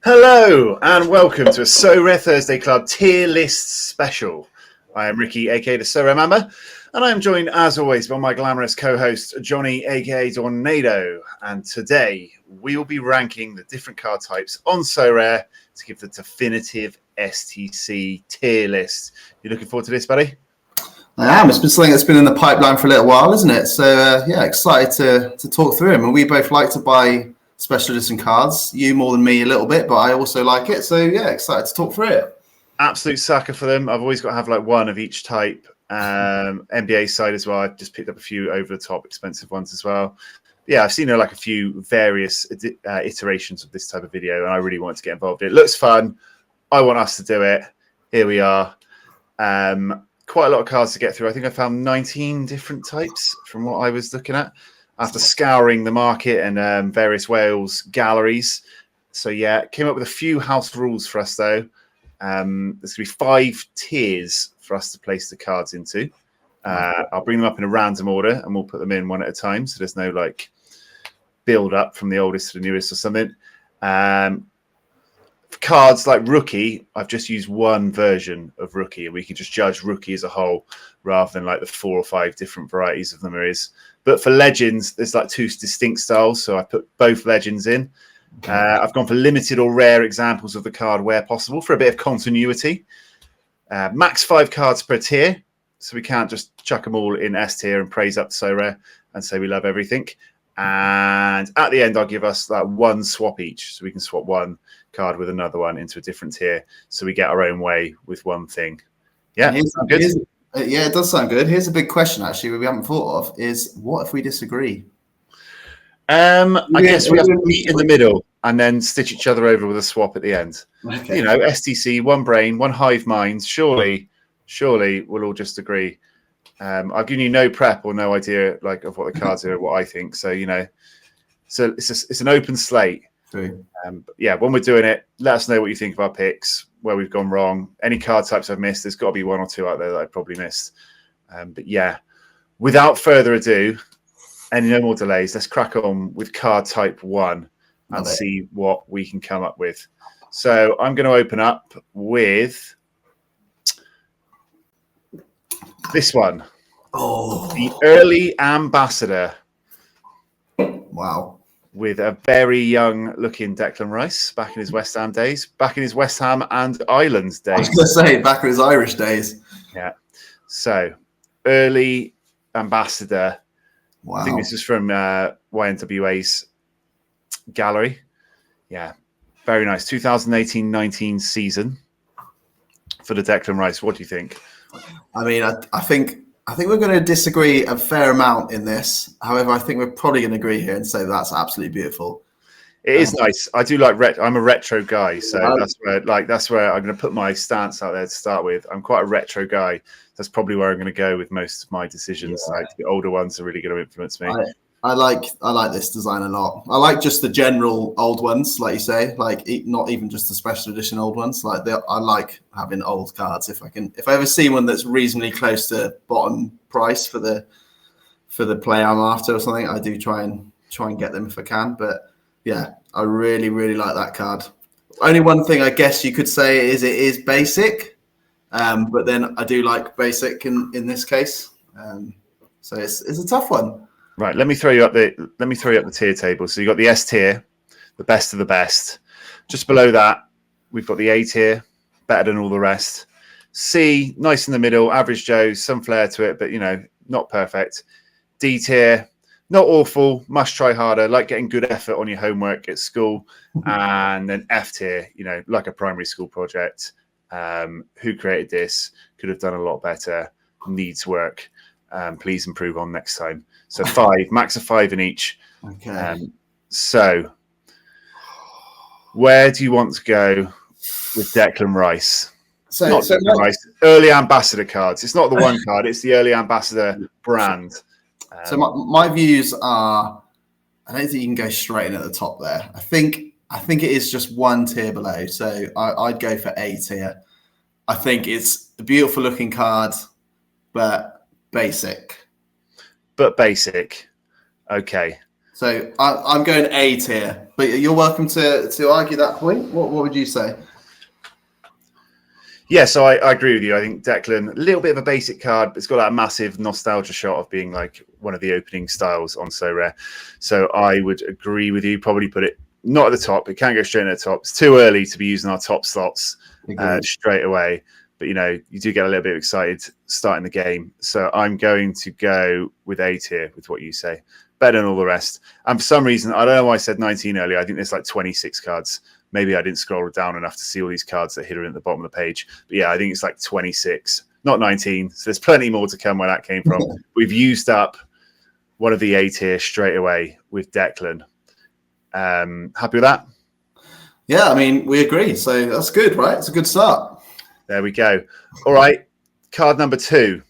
Hello and welcome to a So Rare Thursday Club tier list special. I am Ricky, aka the So Rare Mamba, and I am joined as always by my glamorous co-host Johnny, aka Tornado. And today we will be ranking the different card types on So Rare to give the definitive STC tier list. You looking forward to this, buddy? I am. It's been something that's been in the pipeline for a little while, isn't it? So yeah, excited to talk through them. And we both like to buy special edition cards. You more than me a little bit, but I also like it. So yeah, excited to talk through it. Absolute sucker for them. I've always got to have like one of each type. NBA side as well. I've just picked up a few over the top expensive ones as well. Yeah, I've seen like a few various iterations of this type of video, and I really want to get involved. It looks fun. I want us to do it. Here we are. Quite a lot of cards to get through. I think I found 19 different types from what I was looking at after scouring the market and various Wales galleries. So yeah, came up with a few house rules for us though. There's going to be 5 tiers for us to place the cards into. I'll bring them up in a random order and we'll put them in one at a time. So there's no like build up from the oldest to the newest or something. Cards like Rookie, I've just used one version of Rookie and we can just judge Rookie as a whole rather than like the 4 or 5 different varieties of them there is. But for Legends, there's like 2 distinct styles. So I put both Legends in. I've gone for limited or rare examples of the card where possible for a bit of continuity. Max 5 cards per tier. So we can't just chuck them all in S tier and praise up So Rare and say we love everything. And at the end, I'll give us like one swap each. So we can swap one card with another one into a different tier. So we get our own way with one thing. Yeah, good. Yeah, it does sound good. Here's a big question, actually, we haven't thought of, is what if we disagree? I guess we have to meet in the middle and then stitch each other over with a swap at the end. Okay. You know, STC, one brain, one hive mind. Surely we'll all just agree. I've given you no prep or no idea like of what the cards are or what I think. So, you know, so it's an open slate. But yeah, when we're doing it, let us know what you think of our picks, where we've gone wrong, any card types I've missed. There's got to be 1 or 2 out there that I probably missed. But yeah, without further ado, and no more delays, let's crack on with card type 1 and see what we can come up with. So I'm going to open up with this one. Oh, the early ambassador. Wow. With a very young-looking Declan Rice back in his West Ham days, back in his West Ham and Islands days. I was going to say, back in his Irish days. Yeah. So, early ambassador. Wow. I think this is from YNWA's gallery. Yeah. Very nice. 2018-19 season for the Declan Rice. What do you think? I mean, I think we're going to disagree a fair amount in this. However, I think we're probably going to agree here and say that's absolutely beautiful. It is nice. I do like I'm a retro guy, so that's where I'm going to put my stance out there to start with. I'm quite a retro guy. That's probably where I'm going to go with most of my decisions. Yeah. Like the older ones are really going to influence me. I like this design a lot. I like just the general old ones, like you say, like not even just the special edition old ones. Like I like having old cards if I ever see one that's reasonably close to bottom price for the play I'm after or something. I do try and get them if I can. But yeah, I really like that card. Only one thing I guess you could say is it is basic, but then I do like basic in this case. So it's a tough one. Right, let me throw you up the tier table. So you got the S tier, the best of the best. Just below that, we've got the A tier, better than all the rest. C, nice in the middle, average Joe, some flair to it, but you know, not perfect. D tier, not awful, must try harder, like getting good effort on your homework at school. And then F tier, you know, like a primary school project. Who created this? Could have done a lot better. Needs work. Please improve on next time. So 5, max of 5 in each. Okay. So where do you want to go with Declan Rice? Rice, early ambassador cards. It's not the one card. It's the early ambassador brand. So my views are, I don't think you can go straight in at the top there. I think it is just one tier below. So I'd go for A tier. I think it's a beautiful looking card, but basic. But basic. Okay. So I'm going A tier, but you're welcome to argue that point. What would you say? Yeah, so I agree with you. I think Declan, a little bit of a basic card, but it's got that massive nostalgia shot of being like one of the opening styles on Sorare. So I would agree with you. Probably put it not at the top. It can go straight at the top. It's too early to be using our top slots straight away. But, you do get a little bit excited starting the game. So I'm going to go with A tier with what you say. Better than all the rest. And for some reason, I don't know why I said 19 earlier. I think there's like 26 cards. Maybe I didn't scroll down enough to see all these cards that are hidden at the bottom of the page. But yeah, I think it's like 26, not 19. So there's plenty more to come where that came from. We've used up one of the A tier straight away with Declan. Happy with that? Yeah, I mean, we agree. So that's good, right? It's a good start. There we go. All right. Card number 2.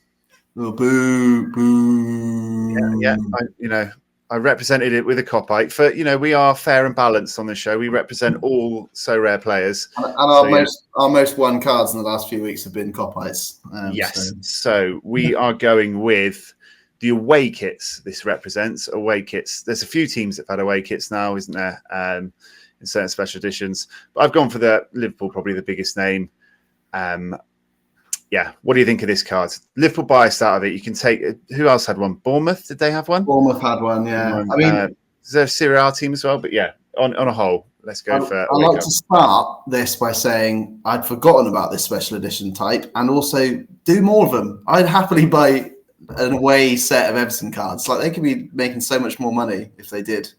Oh, boo, boo. Yeah. I represented it with a cop-out. For we are fair and balanced on the show. We represent all Sorare players. And our most won cards in the last few weeks have been cop-outs. Yes. So we are going with the away kits. This represents away kits. There's a few teams that have had away kits now, isn't there? In certain special editions. But I've gone for the Liverpool, probably the biggest name. Yeah, what do you think of this card? Liverpool biased out of it. You can take who else had one? Bournemouth, did they have one? Bournemouth had one, yeah. I mean, is there a Serie A team as well? But yeah, on a whole, let's go for. I'd like to start this by saying I'd forgotten about this special edition type, and also do more of them. I'd happily buy an away set of Everton cards. Like, they could be making so much more money if they did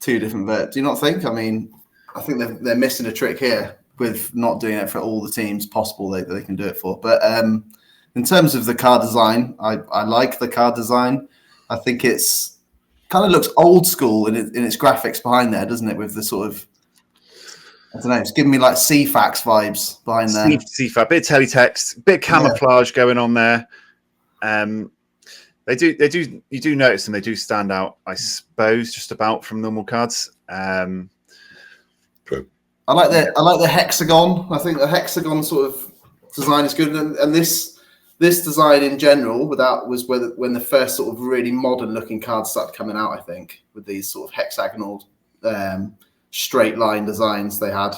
2 different versions. Do you not think? I mean, I think they're missing a trick here with not doing it for all the teams possible they can do it for. But in terms of the card design, I like the card design. I think it's kind of looks old school in its graphics behind there, doesn't it? With the sort of, I don't know, it's giving me like CFAX vibes behind there. CFAX, bit of teletext, bit of camouflage going on there. You do notice them. They do stand out, I suppose, just about from normal cards. I like the hexagon. I think the hexagon sort of design is good, and this design in general, was when the first sort of really modern looking cards started coming out. I think with these sort of hexagonal, straight line designs they had.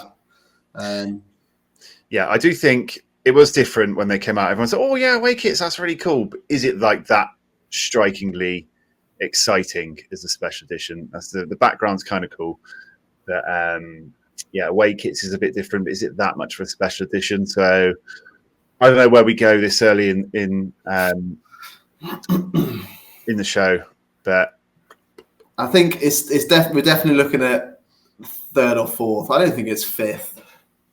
Yeah, I do think it was different when they came out. Everyone said, "Oh yeah, away kits, that's really cool." But is it like that strikingly exciting as a special edition? That's the background's kind of cool, but yeah, away kits is a bit different. But is it that much for a special edition? So I don't know where we go this early in the show, but I think we're definitely looking at 3rd or 4th. I don't think it's 5th,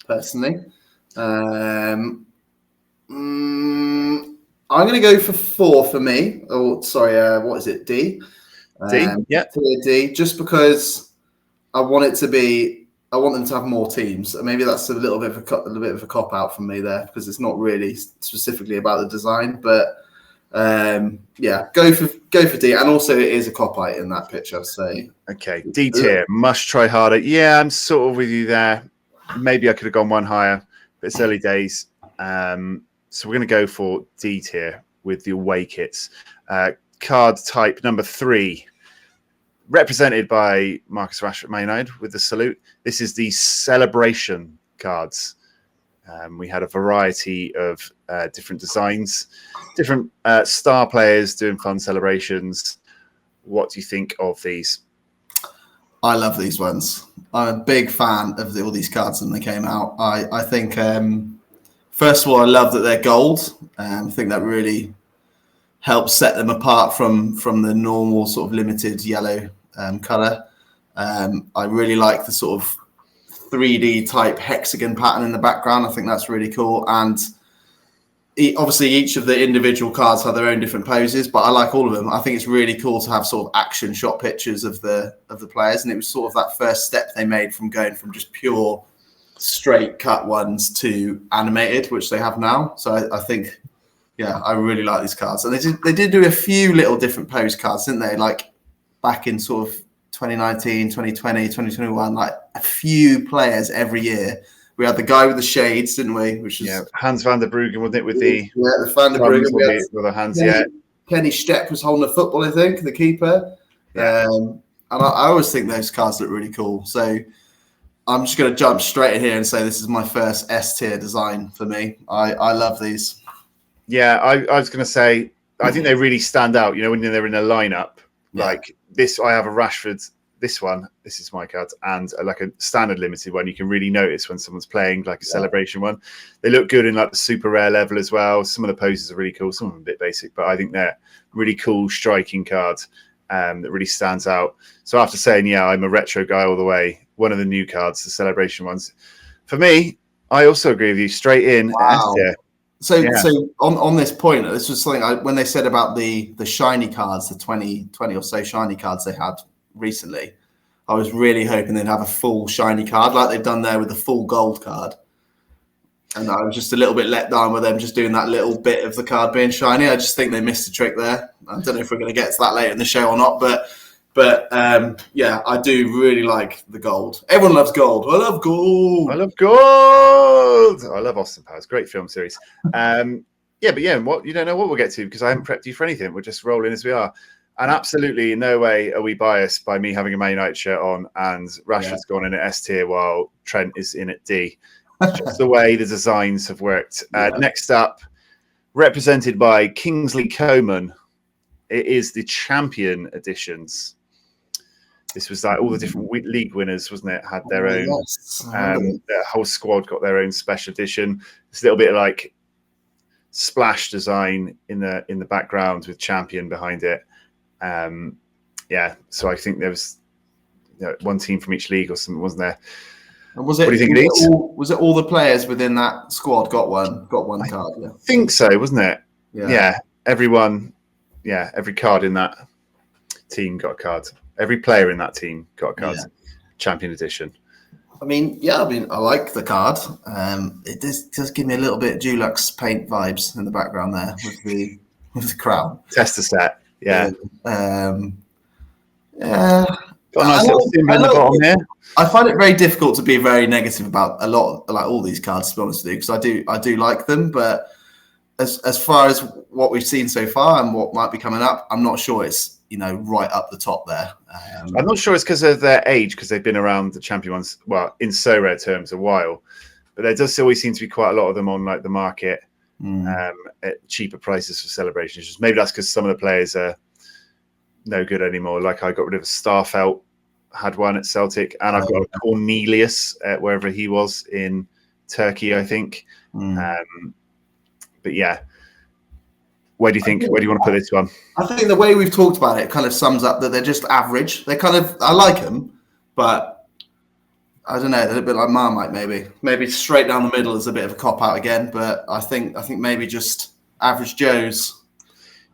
personally. I'm going to go for 4 for me. Oh, sorry, what is it? D. D. Yeah. D. Just because I want them to have more teams. Maybe that's a little bit of a cop out from me there, because it's not really specifically about the design. But yeah, go for D. And also, it is a cop out in that picture. So okay, D tier, must try harder. Yeah, I'm sort of with you there. Maybe I could have gone one higher, but it's early days. So we're going to go for D tier with the away kits. Card type number 3. Represented by Marcus Rashford, Man United, with the salute. This is the celebration cards. We had a variety of different designs, different star players doing fun celebrations. What do you think of these? I love these ones. I'm a big fan of all these cards when they came out. I think, first of all, I love that they're gold. I think that really helps set them apart from the normal sort of limited yellow color. I really like the sort of 3D type hexagon pattern in the background. I think that's really cool. And obviously each of the individual cards have their own different poses, but I like all of them. I think it's really cool to have sort of action shot pictures of the players. And it was sort of that first step they made from going from just pure straight cut ones to animated, which they have now. So I think, yeah, I really like these cards. And they did do a few little different pose cards, didn't they? Like back in sort of 2019, 2020, 2021, like a few players every year. We had the guy with the shades, didn't we? Which is Hans van der Bruggen, wasn't it? With the Van der Bruggen with the hands. Kenny Stepp was holding a football, I think, the keeper. Yeah. And I always think those cards look really cool. So I'm just going to jump straight in here and say this is my first S tier design for me. I love these. Yeah, I was going to say, I think they really stand out. You know, when they're in a lineup, like this, I have a Rashford. This is my card, and like a standard limited one. You can really notice when someone's playing like a celebration one. They look good in like the super rare level as well. Some of the poses are really cool. Some of them a bit basic, but I think they're really cool striking cards that really stands out. So after saying, yeah, I'm a retro guy all the way. One of the new cards, the celebration ones. For me, I also agree with you. Straight in. Wow. So on this point, this was something when they said about the shiny cards, the 20 or so shiny cards they had recently, I was really hoping they'd have a full shiny card like they've done there with the full gold card. And I was just a little bit let down with them just doing that little bit of the card being shiny. I just think they missed a trick there. I don't know if we're going to get to that later in the show or not, but yeah, I do really like the gold. Everyone loves gold. I love gold. I love gold. I love Austin Powers. Great film series. But you don't know what we'll get to because I haven't prepped you for anything. We're just rolling as we are. And absolutely in no way are we biased by me having a Man United shirt on and Rashford's gone in at S tier while Trent is in at D. It's just the way the designs have worked. Next up, represented by Kingsley Coman, it is the Champion editions. This was like all the different league winners, wasn't it? Had their own. Their whole squad got their own special edition. It's a little bit like splash design in the background with Champion behind it. So I think there was one team from each league or something, wasn't there? And what do you think, was it all the players within that squad got one card? Yeah. I think so, wasn't it? Yeah. Everyone, every card in that team got a card. Every player in that team got a card. Champion edition. I like the card. It does give me a little bit of Dulux paint vibes in the background there with the crown. Tester set. Yeah. Got a nice little symbol in the bottom here. I find it very difficult to be very negative about a lot, like all these cards, to be honest with you, because I do like them. But as far as what we've seen so far and what might be coming up, I'm not sure it's right up the top there. I'm not sure it's because of their age, because they've been around the champion ones, well, in so rare terms, a while. But there does always seem to be quite a lot of them on like the market. At cheaper prices for celebrations. Maybe that's because some of the players are no good anymore. Like I got rid of a Starfelt, had one at Celtic, and I've got a Cornelius wherever he was in Turkey, I think. But yeah, where do you want to put this one? I think the way we've talked about it kind of sums up that they're just average. I like them, but I don't know, they're a bit like Marmite maybe. Maybe straight down the middle is a bit of a cop-out again, but I think maybe just average Joes.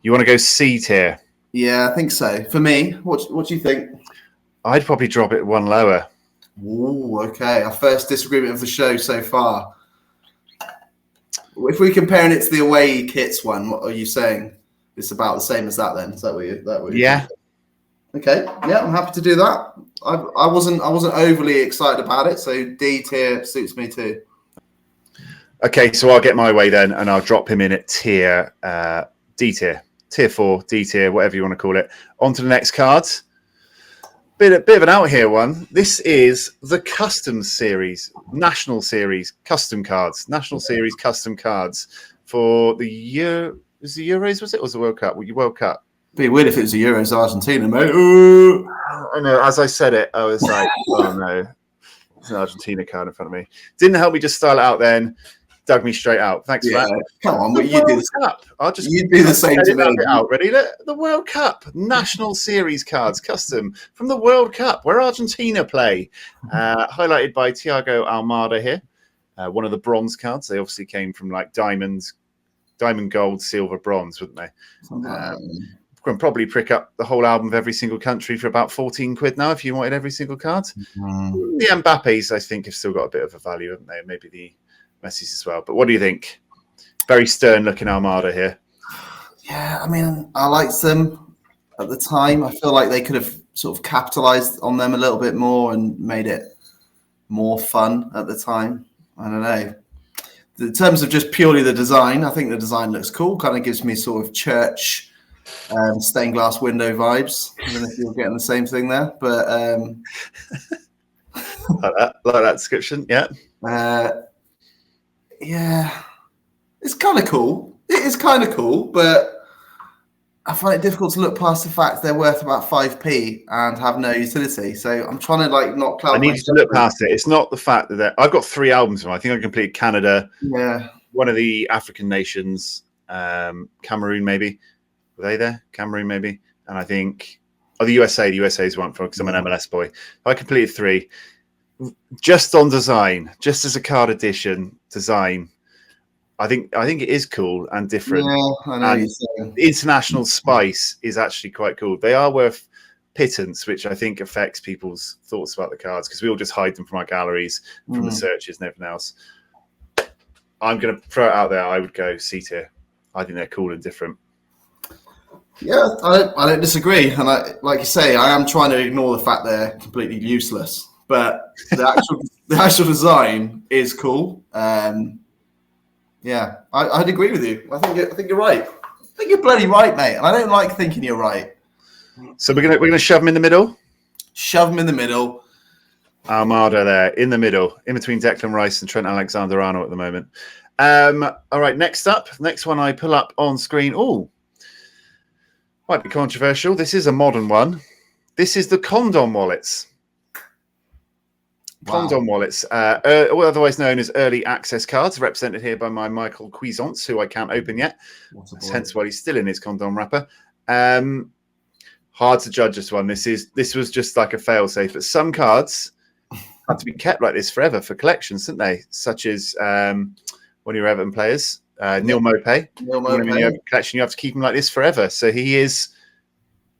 You want to go C tier? Yeah, I think so. For me, what do you think? I'd probably drop it one lower. Ooh, okay. Our first disagreement of the show so far. If we're comparing it to the away kits one, what are you saying? It's about the same as that then? Is that what you Yeah. Okay. Yeah, I'm happy to do that. I wasn't overly excited about it, so D tier suits me too. Okay, so I'll get my way then, and I'll drop him in at tier D tier, tier 4, D tier, whatever you want to call it. On to the next card. Bit of an out here one. This is the Custom Series, National Series Custom Cards, National Series Custom Cards for the year. Was the Euros? Was it? Or was the World Cup? World Cup. Be weird if it was the Euros Argentina, mate. I know. As I said it, I was like, "Oh no, it's an Argentina card in front of me." Didn't help me just style it out. Then dug me straight out. Thanks for that. Come on, but you do the Cup. you do the same to me. Out. Ready? The World Cup National Series cards, custom from the World Cup, where Argentina play. Highlighted by Thiago Almada here. One of the bronze cards. They obviously came from like diamond, gold, silver, bronze, wouldn't they? Can probably prick up the whole album of every single country for about 14 quid now if you wanted every single card. The Mbappes, I think, have still got a bit of a value, haven't they? Maybe the Messi's as well. But what do you think? Very stern looking Armada here. Yeah, I mean, I liked them at the time. I feel like they could have sort of capitalized on them a little bit more and made it more fun at the time. I don't know. In terms of just purely the design, I think the design looks cool. Kind of gives me sort of church Stained glass window vibes. I don't know if you're getting the same thing there, but like that description. Yeah. Yeah, it's kind of cool. It is kind of cool, but I find it difficult to look past the fact they're worth about 5p and have no utility. So I'm trying to like not cloud. I need you to look past it. It's not the fact that I've got 3 albums from them. I think I completed Canada, one of the African nations, Cameroon maybe. Were they there? Cameroon maybe. And I think the USA. The USA's one for because I'm an MLS boy. I completed 3. Just on design, just as a card edition design, I think it is cool and different. Yeah, I know and the international spice is actually quite cool. They are worth pittance, which I think affects people's thoughts about the cards because we all just hide them from our galleries, from the searches and everything else. I'm going to throw it out there. I would go C tier. I think they're cool and different. Yeah, I don't disagree. And like you say, I am trying to ignore the fact they're completely useless. But the actual design is cool. Yeah, I'd agree with you. I think you're right. I think you're bloody right, mate. And I don't like thinking you're right. So we're gonna shove them in the middle. Shove them in the middle. Armada there in the middle, in between Declan Rice and Trent Alexander-Arnold at the moment. All right, next one I pull up on screen. Oh, might be controversial. This is a modern one. This is the Condom wallets. Condom wallets, otherwise known as early access cards, represented here by my Michael Cuisance, who I can't open yet. Hence why he's still in his condom wrapper. Hard to judge this one. This was just like a fail-safe, but some cards had to be kept like this forever for collections, didn't they? Such as one of your Everton players, Neil Maupay. When you have a collection, you have to keep him like this forever. So this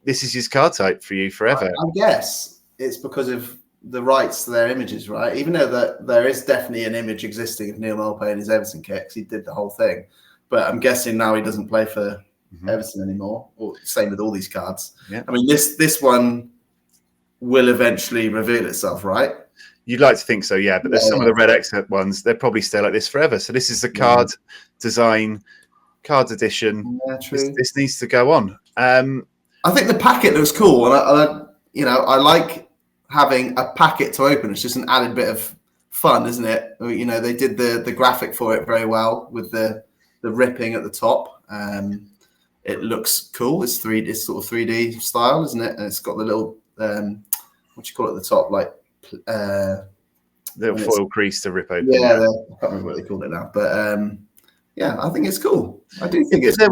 is his card type for you forever. I guess it's because of the rights to their images, right? Even though that there is definitely an image existing of Neil Maupay in his Everton kit, because he did the whole thing. But I'm guessing now he doesn't play for Everton anymore. Or same with all these cards. Yeah. I mean, this one will eventually reveal itself, right? You'd like to think so, yeah. But there's some of the Red X ones, they're probably stay like this forever. So this is the card design, cards edition. Yeah, true. This needs to go on. I think the packet looks cool, and I like having a packet to open. It's just an added bit of fun, isn't it? You know, they did the graphic for it very well with the ripping at the top. It looks cool. It's sort of 3D style, isn't it? And it's got the little what do you call it at the top, like little foil crease to rip open. Yeah, I can't remember what they call it now, but yeah, I think it's cool. I do think if there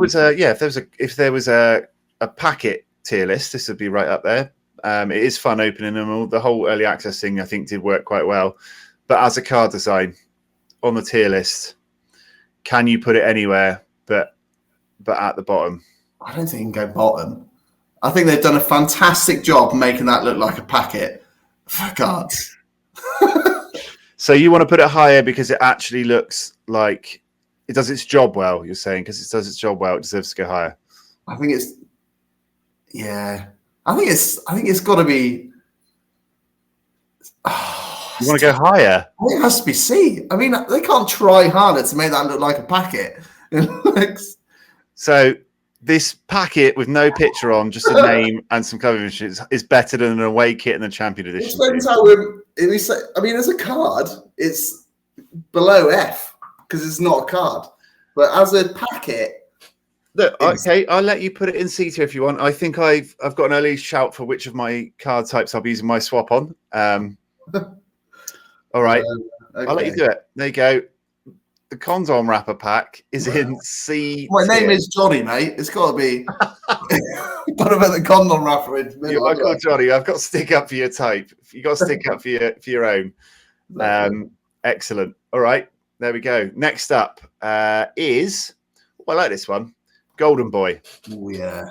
was a packet tier list, this would be right up there. It is fun opening them all. The whole early access thing, I think, did work quite well. But as a card design on the tier list, can you put it anywhere but at the bottom? I don't think you can go bottom. I think they've done a fantastic job making that look like a packet for cards. So you want to put it higher because it actually looks like it does its job well, you're saying? Because it does its job well, it deserves to go higher. I think it's got to be. You want to go higher? I think it has to be C. I mean, they can't try harder to make that look like a packet. So this packet with no picture on, just a name and some cover images, is better than an away kit in the Champion Edition. It depends how I mean, as a card, it's below F because it's not a card. But as a packet. Look, okay, I'll let you put it in C tier if you want. I think I've got an early shout for which of my card types I'll be using my swap on. All right, okay. I'll let you do it. There you go. The condom wrapper pack is in C. My name is Johnny, mate. It's got to be. Got to put the condom wrapper in. You're Michael Johnny. I've got to stick up for your type. You got to stick up for your own. Excellent. All right, there we go. Next up is. I like this one. Golden Boy. Oh yeah.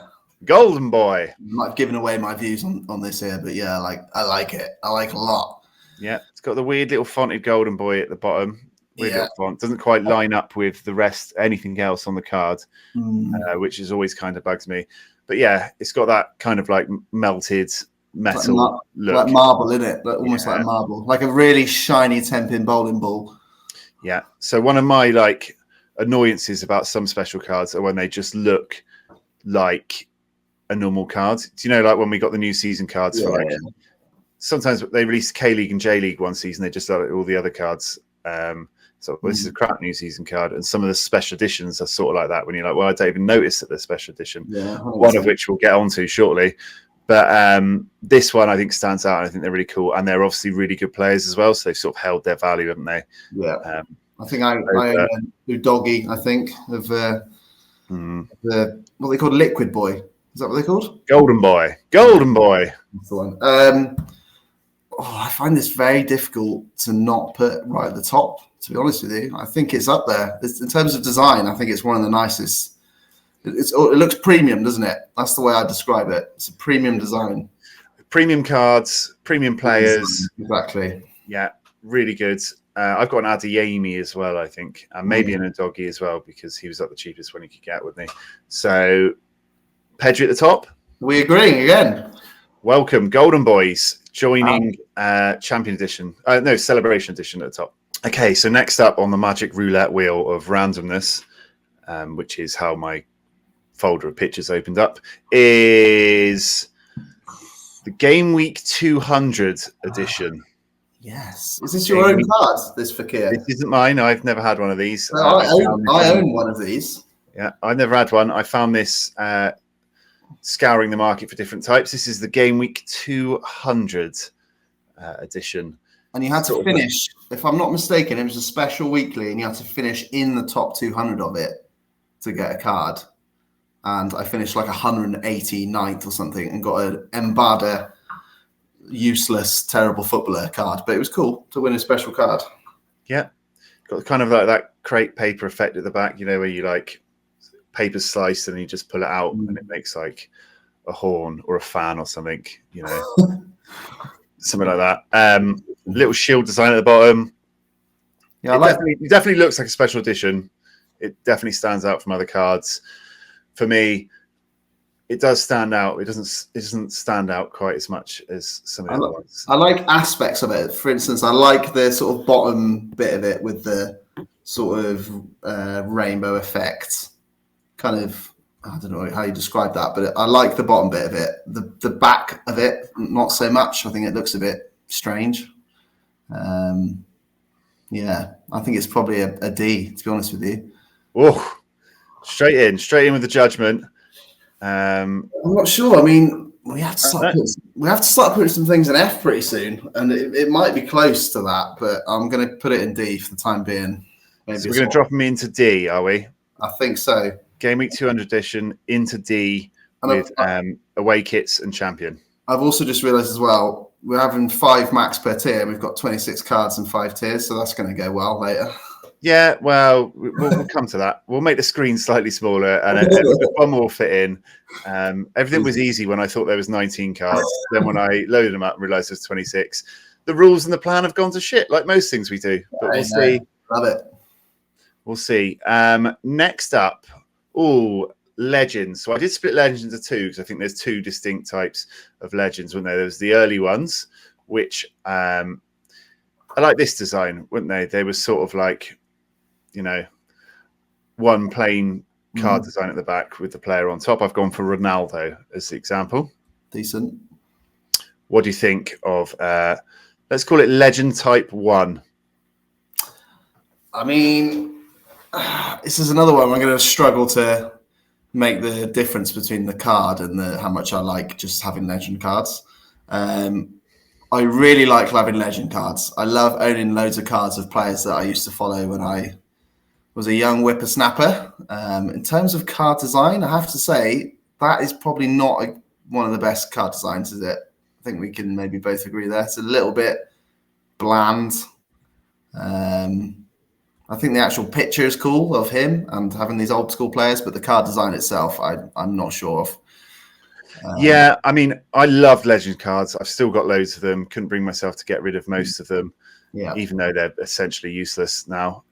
Golden Boy. Might have given away my views on this here, but yeah, I like it. I like it a lot. Yeah, it's got the weird little fonted Golden Boy at the bottom. Weird little font. Doesn't quite line up with the rest, anything else on the card, which is always kind of bugs me. But yeah, it's got that kind of like melted metal look. Like marble, isn't it? Almost like marble. Like a really shiny 10-pin bowling ball. Yeah. So one of my annoyances about some special cards are when they just look like a normal card. Do you know, like when we got the new season cards for like, sometimes they released K League and J League one season, they just like all the other cards. So this is a crap new season card, and some of the special editions are sort of like that when you're like, well, I don't even notice that they're special edition. Yeah, one of which we'll get onto shortly. But this one I think stands out, and I think they're really cool, and they're obviously really good players as well. So they've sort of held their value, haven't they? Yeah. I think I own Udoggy, I think, of the what they called Liquid Boy. Is that what they're called? Golden Boy. Golden Boy. That's the one. I find this very difficult to not put right at the top, to be honest with you. I think it's up there. In terms of design, I think it's one of the nicest. It looks premium, doesn't it? That's the way I describe it. It's a premium design. Premium cards, premium players. Exactly. Yeah, really good. I've got an Adeyemi as well, I think, and maybe an Udoggy as well, because he was like the cheapest one you could get with me. So, Pedri at the top. We agreeing again. Welcome, Golden Boys, joining Champion Edition. No, Celebration Edition at the top. Okay, so next up on the magic roulette wheel of randomness, which is how my folder of pictures opened up, is the Game Week 200 edition. Yes. Is this your own card, this Fakir? This isn't mine. I've never had one of these. I own one of these. Yeah, I've never had one. I found this scouring the market for different types. This is the Game Week 200 edition. And you had to finish, if I'm not mistaken, it was a special weekly, and you had to finish in the top 200 of it to get a card. And I finished like 189th or something and got an Embada useless, terrible footballer card. But it was cool to win a special card. Yeah. Got kind of like that crepe paper effect at the back, you know, where you like paper sliced and you just pull it out and it makes like a horn or a fan or something, you know, something like that. Little shield design at the bottom. Yeah, it definitely looks like a special edition. It definitely stands out from other cards. For me, it does stand out. It doesn't stand out quite as much as some of the other ones. I like aspects of it. For instance, I like the sort of bottom bit of it with the sort of rainbow effect. Kind of, I don't know how you describe that, but I like the bottom bit of it. The back of it, not so much. I think it looks a bit strange. Yeah, I think it's probably a D, to be honest with you. Oh, straight in with the judgment. I'm not sure. I mean, we have to start putting some things in F pretty soon, and it might be close to that, but I'm going to put it in D for the time being. Maybe so we're going to drop them into D, are we? I think so. Game Week 200 edition into D with away kits and champion. I've also just realised as well, we're having 5 max per tier. We've got 26 cards and 5 tiers, so that's going to go well later. Yeah, well, we'll come to that. We'll make the screen slightly smaller, and one more will fit in. Everything was easy when I thought there was 19 cards. Then when I loaded them up and realised there's 26, the rules and the plan have gone to shit, like most things we do. But we'll see. Love it. We'll see. Next up, legends. So I did split legends into 2 because I think there's 2 distinct types of legends, weren't there? There was the early ones, which I like this design, wouldn't they? They were sort of like, you know, one plain card design at the back with the player on top. I've gone for Ronaldo as the example. Decent. What do you think of, let's call it Legend Type 1? I mean, this is another one I'm going to struggle to make the difference between the card and how much I like just having legend cards. I really like having legend cards. I love owning loads of cards of players that I used to follow when I was a young whippersnapper. In terms of card design, I have to say that is probably not one of the best card designs, is it? I think we can maybe both agree there. It's a little bit bland. I think the actual picture is cool of him and having these old school players, but the card design itself, I'm not sure of. Yeah, I mean, I love legend cards. I've still got loads of them. Couldn't bring myself to get rid of most of them, even though they're essentially useless now.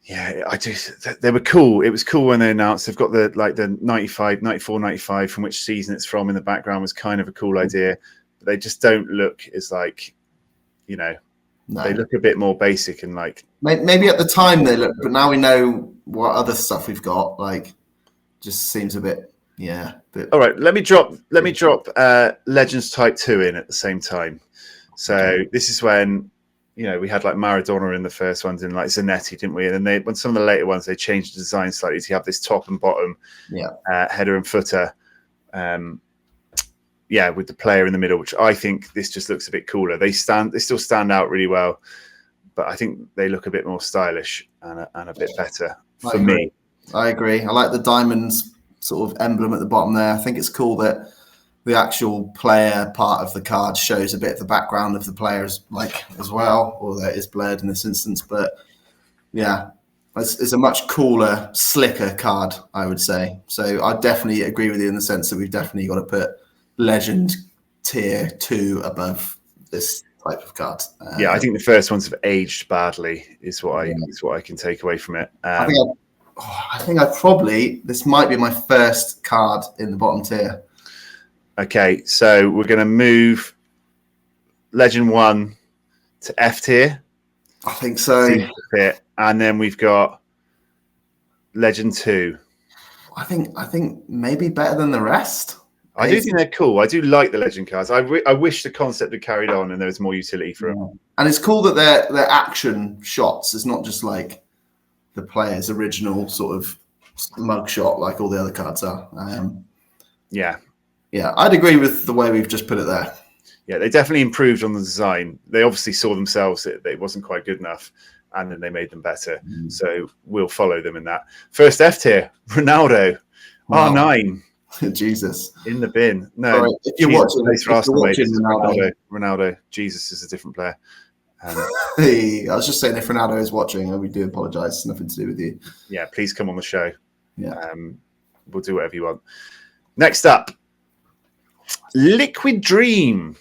Yeah, I do. They were cool. It was cool when they announced they've got the 95, 94, 95 from which season it's from in the background was kind of a cool idea. But they just don't look as like, you know, they look a bit more basic and like. Maybe at the time they look, but now we know what other stuff we've got. Like, just seems a bit, All right, let me drop Legends Type 2 in at the same time. So this is when, we had like Maradona in the first ones and like Zanetti, didn't we? And then when some of the later ones, they changed the design slightly to have this top and bottom header and footer. With the player in the middle, which I think this just looks a bit cooler. They still stand out really well, but I think they look a bit more stylish and a bit better for me. I agree. I like the diamonds sort of emblem at the bottom there. I think it's cool that the actual player part of the card shows a bit of the background of the players as well, or that is blurred in this instance. But yeah, it's a much cooler, slicker card, I would say. So I definitely agree with you in the sense that we've definitely got to put Legend Tier 2 above this type of card. I think the first ones have aged badly is what I can take away from it. I think this might be my first card in the bottom tier. Okay, so we're going to move Legend 1 to F tier. I think so. And then we've got Legend 2. I think maybe better than the rest. I do think they're cool. I do like the Legend cards. I wish the concept had carried on and there was more utility for them. And it's cool that they're action shots. It's not just like the player's original sort of mug shot like all the other cards are. Yeah, I'd agree with the way we've just put it there. Yeah, they definitely improved on the design. They obviously saw themselves that it wasn't quite good enough, and then they made them better. So we'll follow them in that. First F tier, Ronaldo, R9. Jesus. In the bin. No, right, if you're watching Ronaldo. Jesus is a different player. Hey, I was just saying, if Ronaldo is watching, we do apologise. Nothing to do with you. Yeah, please come on the show. Yeah. We'll do whatever you want. Next up, Liquid Dream.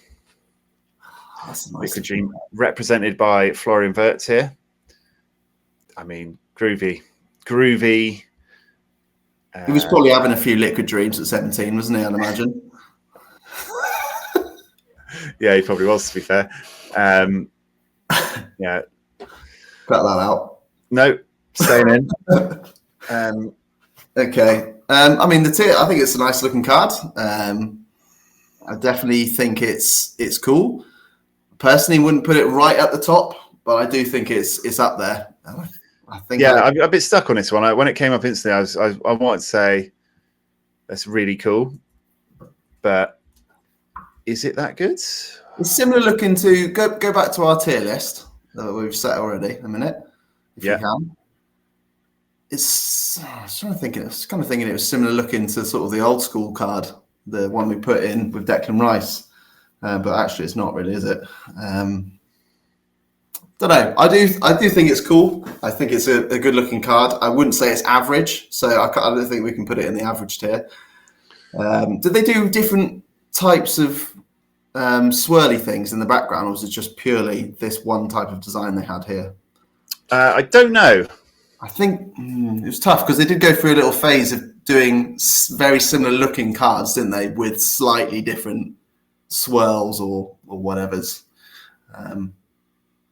That's a nice Liquid Dream, represented by Florian Wirtz here. I mean, groovy. He was probably having a few liquid dreams at 17, wasn't he? I'd imagine. Yeah, he probably was, to be fair. Yeah. Cut that out. No, staying in. Okay. I mean, the tier, I think it's a nice looking card. I definitely think it's cool. Personally, wouldn't put it right at the top, but I do think it's up there. I think. Yeah, I'm a bit stuck on this one. When it came up instantly, I wanted to say that's really cool, but is it that good? It's similar looking to go back to our tier list that we've set already. A minute, if you can. I was trying to think. I was kind of thinking it was similar looking to sort of the old school card, the one we put in with Declan Rice, but actually it's not really, is it? Don't know. I do think it's cool. I think it's a good looking card. I wouldn't say it's average, so I don't think we can put it in the average tier. Did they do different types of swirly things in the background, or was it just purely this one type of design they had here? I don't know. I think it was tough because they did go through a little phase of doing very similar looking cards, didn't they, with slightly different swirls or whatever's.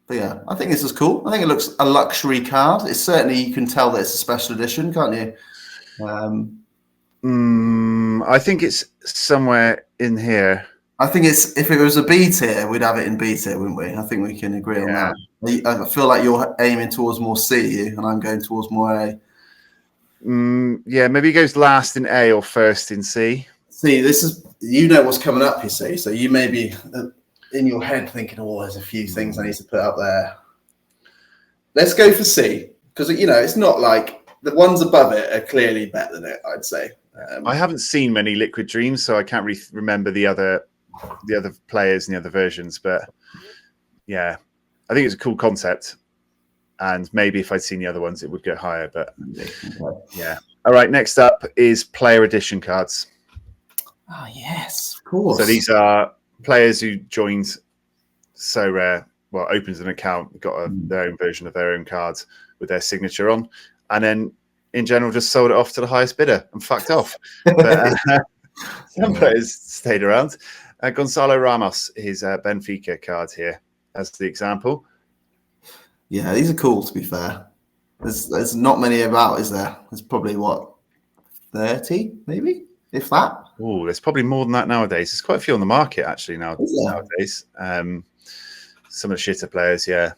But yeah, I think this is cool. I think it looks a luxury card. It's certainly, you can tell that it's a special edition, can't you? I think it's somewhere in here. I think if it was a B tier, we'd have it in B tier, wouldn't we? I think we can agree on that. I feel like you're aiming towards more C, and I'm going towards more A. Yeah, maybe it goes last in A or first in C. See, this is, you know what's coming up, you see. So you may be in your head thinking, oh, there's a few things I need to put up there. Let's go for C, because, it's not like the ones above it are clearly better than it, I'd say. I haven't seen many Liquid Dreams, so I can't really remember the other players and the other versions. But yeah, I think it's a cool concept. And maybe if I'd seen the other ones, it would go higher. But yeah. All right, next up is player edition cards. Oh, yes, of course. So these are players who joined Sorare, opened an account, got their own version of their own cards with their signature on, and then in general just sold it off to the highest bidder and fucked off. But some players stayed around. Gonzalo Ramos, his Benfica card here as the example. Yeah, these are cool, to be fair. There's not many about, is there? There's probably, 30, maybe, if that. Oh, there's probably more than that nowadays. There's quite a few on the market actually nowadays. Some of the shitter players, yeah.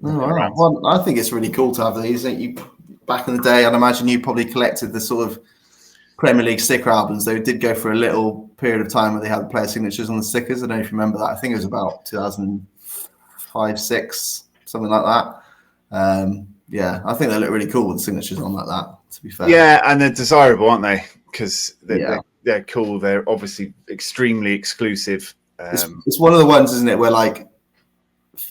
Oh, wow. Well, I think it's really cool to have these. Back in the day, I'd imagine you probably collected the sort of Premier League sticker albums. They did go for a little period of time where they had the player signatures on the stickers. I don't know if you remember that. I think it was about 2005, 6, something like that. Yeah, I think they look really cool with the signatures on like that, to be fair. Yeah, and they're desirable, aren't they? Because they're cool. They're obviously extremely exclusive. It's one of the ones, isn't it, where like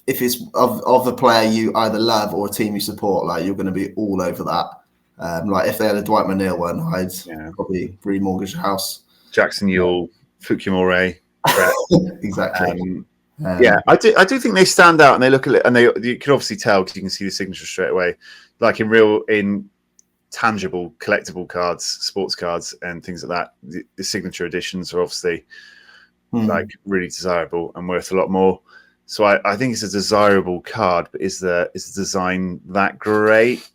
if it's of the player you either love or a team you support, like you're going to be all over that. Like if they had a Dwight McNeil one, I'd probably remortgage a house. Jackson Ewell, Fukimore, exactly. I do think they stand out, and they look a little, and you can obviously tell because you can see the signature straight away. Like in tangible collectible cards, sports cards, and things like that. The signature editions are obviously like really desirable and worth a lot more. So I think it's a desirable card, but is the design that great?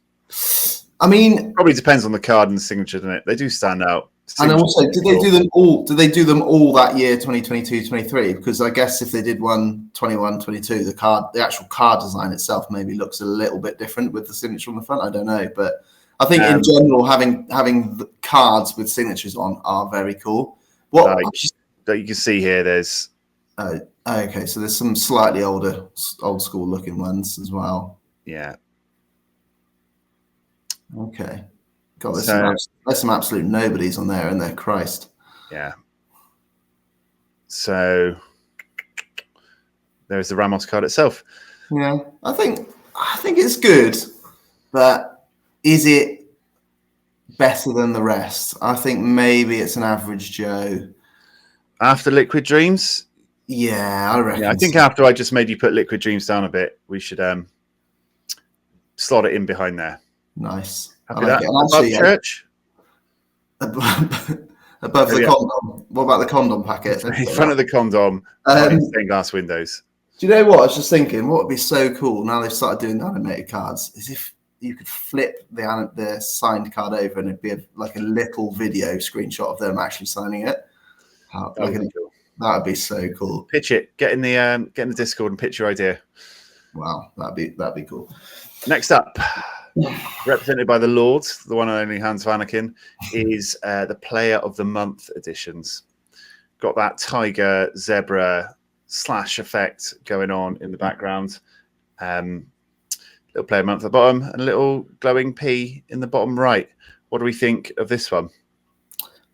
I mean, probably depends on the card and the signature, doesn't it? They do stand out. And also, did they do them all? Did they do them all that year, 2022, 23? Because I guess if they did one 21, 22, the actual card design itself maybe looks a little bit different with the signature on the front. I don't know, but I think in general, having the cards with signatures on are very cool. What that you can see here, there's. Okay, so there's some slightly old school looking ones as well. Yeah. Okay. God, there's some absolute nobodies on there, and they're Christ. Yeah. So there's the Ramos card itself. Yeah, I think it's good, but is it better than the rest? I think maybe it's an average Joe. After Liquid Dreams? Yeah, I reckon. Yeah, I think after I just made you put Liquid Dreams down a bit, we should slot it in behind there. Nice. Happy that. Above church? Above the condom. What about the condom packet? In front of the condom, stained glass windows. Do you know what? I was just thinking, what would be so cool now they've started doing the animated cards is if you could flip the signed card over and it'd be like a little video screenshot of them actually signing it. That would be so cool. Pitch it. Get in the Discord and pitch your idea. Wow, that'd be cool. Next up, represented by the Lord, the one and only Hans Vanaken, is the Player of the Month editions. Got that tiger, zebra / effect going on in the background. Little Player of the Month at the bottom and a little glowing P in the bottom right. What do we think of this one?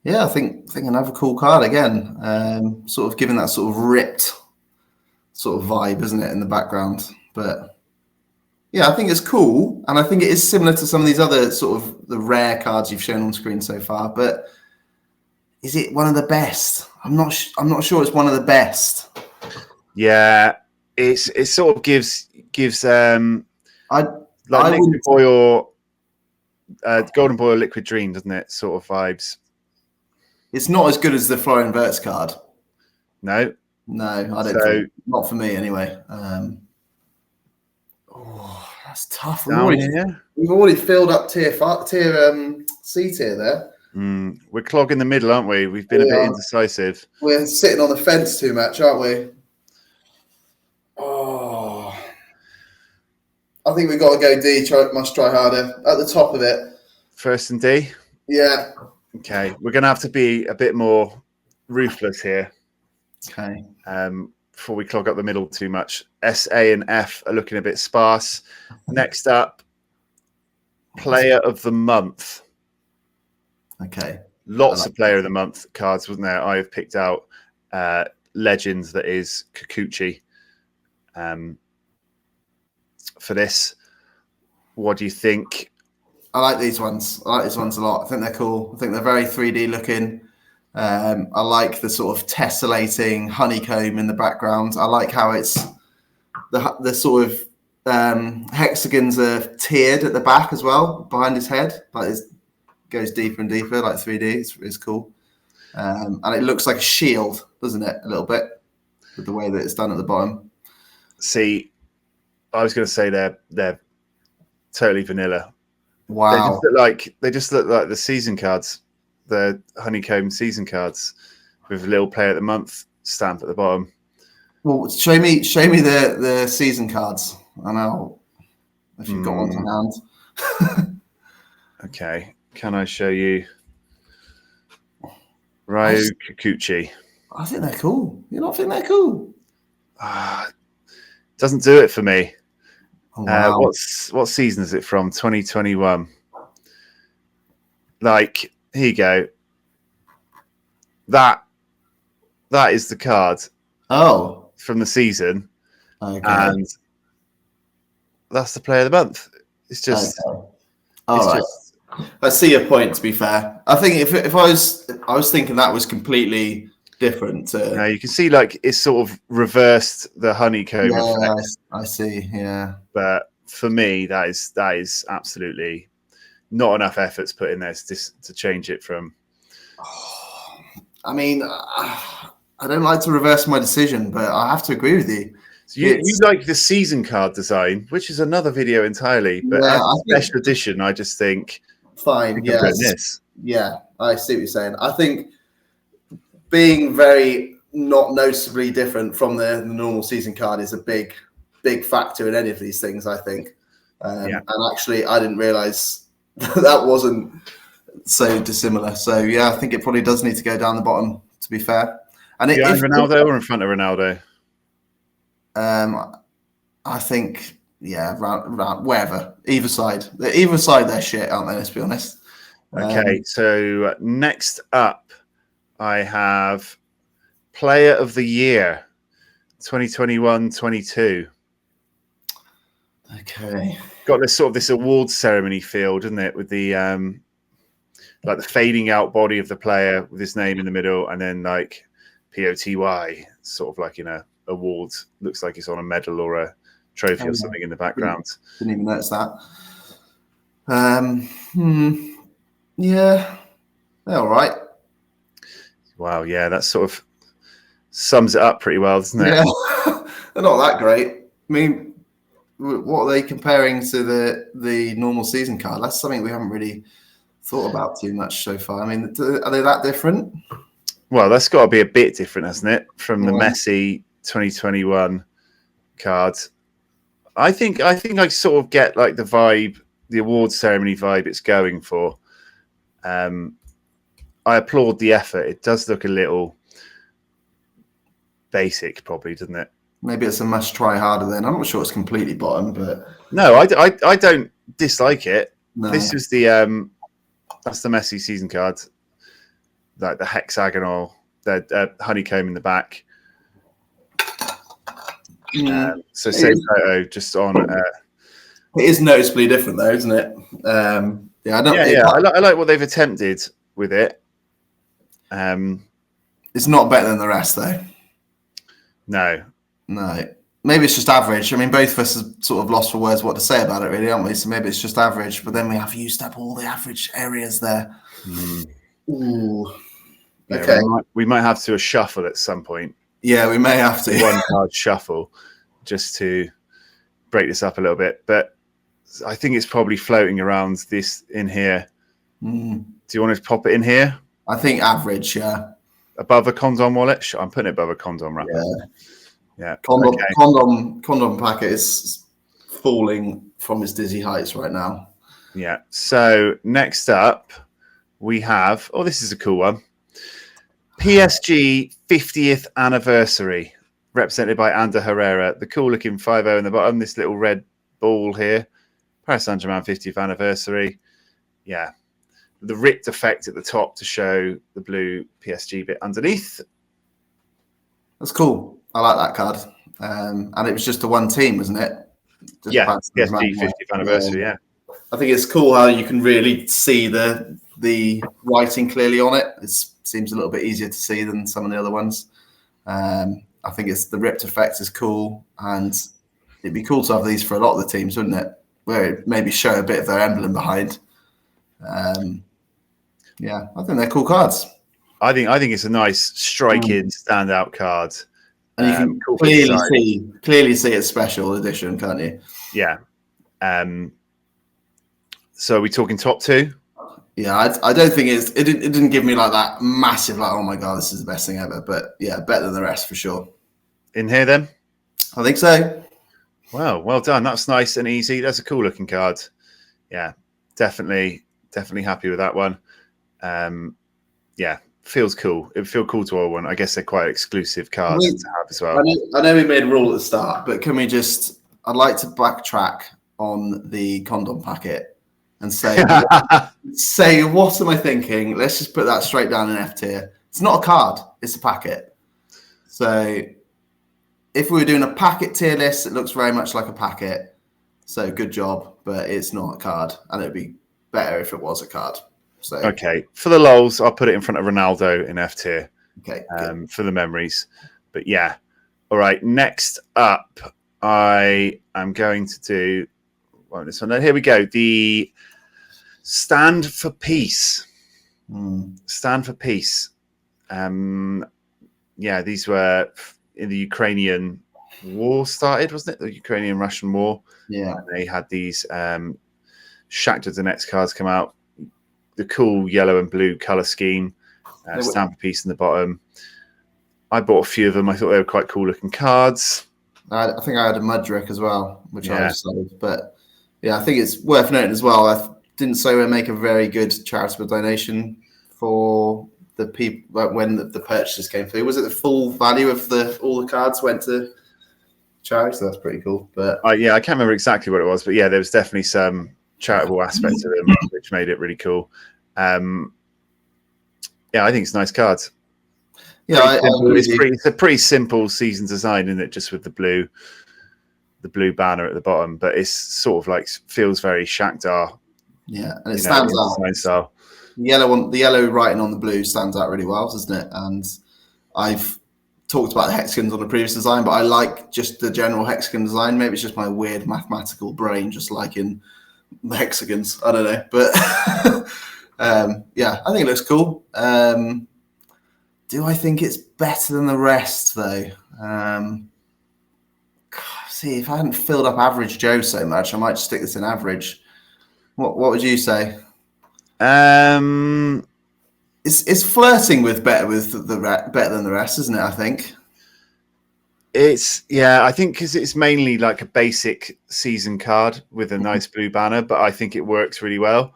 Yeah, I think another cool card again. Sort of giving that sort of ripped sort of vibe, isn't it, in the background? But yeah, I think it's cool, and I think it is similar to some of these other sort of the rare cards you've shown on screen so far. But is it one of the best? I'm not sure it's one of the best. Yeah, it sort of gives Liquid Boy or Golden Boy or Liquid Dream, doesn't it? Sort of vibes. It's not as good as the Florian Wirtz card. No, I don't think. Not for me, anyway. That's tough. We've already filled up tier C tier there. We're clogging the middle, aren't we? We've been a bit indecisive. We're sitting on the fence too much, aren't we? Oh, I think we've got to go D. Must try harder at the top of it. First and D. Yeah. Okay, we're going to have to be a bit more ruthless here. Okay. Before we clog up the middle too much. S, A, and F are looking a bit sparse. Next up, Player of the Month. Okay. Lots of Player of the Month cards, wasn't there? I have picked out Legends, that is Kikuchi. For this, what do you think? I like these ones. I like these ones a lot. I think they're cool. I think they're very 3D looking. I like the sort of tessellating honeycomb in the background. I like how it's the sort of hexagons are tiered at the back as well, behind his head. Like it goes deeper and deeper, like 3D. It's cool. And it looks like a shield, doesn't it? A little bit with the way that it's done at the bottom. See, I was going to say they're totally vanilla. Wow. They just look like the season cards the honeycomb season cards with a little player of the month stamp at the bottom. Well, show me the season cards, and I'll if you've got one to hand. Okay, can I show you Ryo Kikuchi? I think they're cool. You don't think they're cool? Doesn't do it for me. Oh, wow. What season is it from? 2021. Like, here you go. That is the card. Oh, from the season, okay. And that's the player of the month. It's just, okay. Just. I see your point. To be fair, I think if I was thinking that was completely different. To, you can see like it's sort of reversed the honeycomb effect. I see. Yeah, but for me, that is absolutely not enough efforts put in there to change it from. I mean, I don't like to reverse my decision, but I have to agree with you. So you like the season card design, which is another video entirely. But as a special edition, I just think fine. This. Yeah, I see what you're saying. I think being very not noticeably different from the normal season card is a big factor in any of these things. I think, and actually, I didn't realize that wasn't so dissimilar. So yeah, I think it probably does need to go down the bottom. To be fair, and behind Ronaldo or in front of Ronaldo. I think round wherever, either side they're shit, aren't they? Let's be honest. Okay, so next up, I have Player of the Year, 2021-22. Okay, got this awards ceremony feel, doesn't it? With the like the fading out body of the player with his name in the middle, and then like POTY, sort of like in a awards. Looks like it's on a medal or a trophy or something in the background. Didn't even notice that. Yeah, they're all right. Wow, yeah, that sort of sums it up pretty well, doesn't it? Yeah, they're not that great. I mean, what are they comparing to the normal season card? That's something we haven't really thought about too much so far. I mean, are they that different? Well, that's got to be a bit different, hasn't it, from the Messi 2021 card? I think I sort of get like the vibe, the awards ceremony vibe it's going for. I applaud the effort. It does look a little basic, probably, doesn't it? Maybe it's a must try harder then. I'm not sure it's completely bottom, but no, I don't dislike it. No. This is the that's the Messi season card, like the hexagonal, the honeycomb in the back. So same photo, just on. It is noticeably different, though, isn't it? I like what they've attempted with it. It's not better than the rest, though. No. Maybe it's just average. I mean, both of us are sort of lost for words what to say about it, really, aren't we? So maybe it's just average, but then we have used up all the average areas there. Ooh. Yeah, okay. We might have to shuffle at some point. Yeah, we may have to. One card shuffle just to break this up a little bit. But I think it's probably floating around this in here. Do you want to pop it in here? I think average, yeah. Above a condom wallet? Sure, I'm putting it above a condom wrapper. Yeah. Condom packet is falling from its dizzy heights right now. Yeah. So next up, we have, this is a cool one. PSG 50th anniversary, represented by Ander Herrera. The cool looking 5-0 in the bottom, this little red ball here. Paris Saint-Germain 50th anniversary. Yeah. The ripped effect at the top to show the blue PSG bit underneath. That's cool. I like that card. And it was just a one team, wasn't it? Just PSG 50th anniversary, yeah. I think it's cool how you can really see the writing clearly on it. It seems a little bit easier to see than some of the other ones. I think it's the ripped effect is cool, and it'd be cool to have these for a lot of the teams, wouldn't it? Where it maybe show a bit of their emblem behind. Yeah, I think they're cool cards. I think it's a nice striking standout card. And you can clearly see it's special edition, can't you? Yeah. So are we talking top two? Yeah, I don't think it didn't give me like that massive like, oh my god, this is the best thing ever. But yeah, better than the rest for sure. In here then? I think so. Wow, well done. That's nice and easy. That's a cool looking card. Yeah, definitely happy with that one. Yeah, feels cool. It would feel cool to all one. I guess they're quite exclusive cards to have as well. I know we made a rule at the start, but can we just? I'd like to backtrack on the condom packet and say, what am I thinking? Let's just put that straight down in F tier. It's not a card; it's a packet. So, if we were doing a packet tier list, it looks very much like a packet. So, good job, but it's not a card, and it'd be better if it was a card. So, okay, for the lols, I'll put it in front of Ronaldo in F tier. Okay, for the memories. But yeah, all right. Next up, I am going to do this one. Here we go. The Stand for Peace. Stand for Peace. Yeah, these were in the Ukrainian war started, wasn't it? The Ukrainian-Russian war. Yeah, they had these Shakhtar Donetsk cards come out. The cool yellow and blue color scheme, Stand for Peace in the bottom. I bought a few of them. I thought they were quite cool looking cards. I think I had a Mudrick as well, which I sold. But yeah, I think it's worth noting as well. I didn't Sorare make a very good charitable donation for the people when the purchases came through. Was it the full value of all the cards went to charity? So that's pretty cool. But yeah, I can't remember exactly what it was, but yeah, there was definitely some charitable aspect to them, which made it really cool. Yeah, I think it's nice cards. Yeah, it's a pretty simple season design, isn't it? Just with the blue banner at the bottom, but it's sort of like feels very Shakhtar. Yeah, and it stands out. Design style. The yellow writing on the blue stands out really well, doesn't it? And I've talked about the hexagons on the previous design, but I like just the general hexagon design. Maybe it's just my weird mathematical brain just liking the hexagons. I don't know, but yeah, I think it looks cool. Do I think it's better than the rest, though? See, if I hadn't filled up Average Joe so much, I might just stick this in average. What would you say? It's flirting with better than the rest, isn't it? I think. I think because it's mainly like a basic season card with a nice blue banner, but I think it works really well.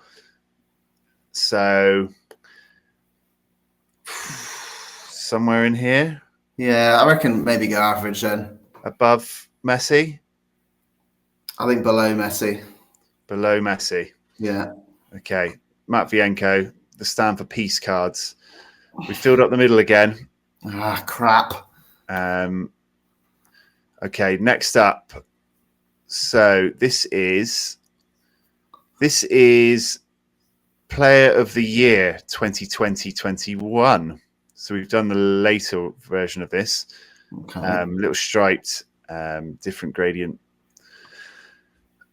So somewhere in here. Yeah, I reckon maybe go average then. Above Messi? I think below Messi. Below Messi. Yeah. Okay. Matvienko, the Stand for Peace cards. We filled up the middle again. Ah, crap. Okay, next up. So this is Player of the Year 2020-21. So we've done the later version of this. Okay. Little striped, different gradient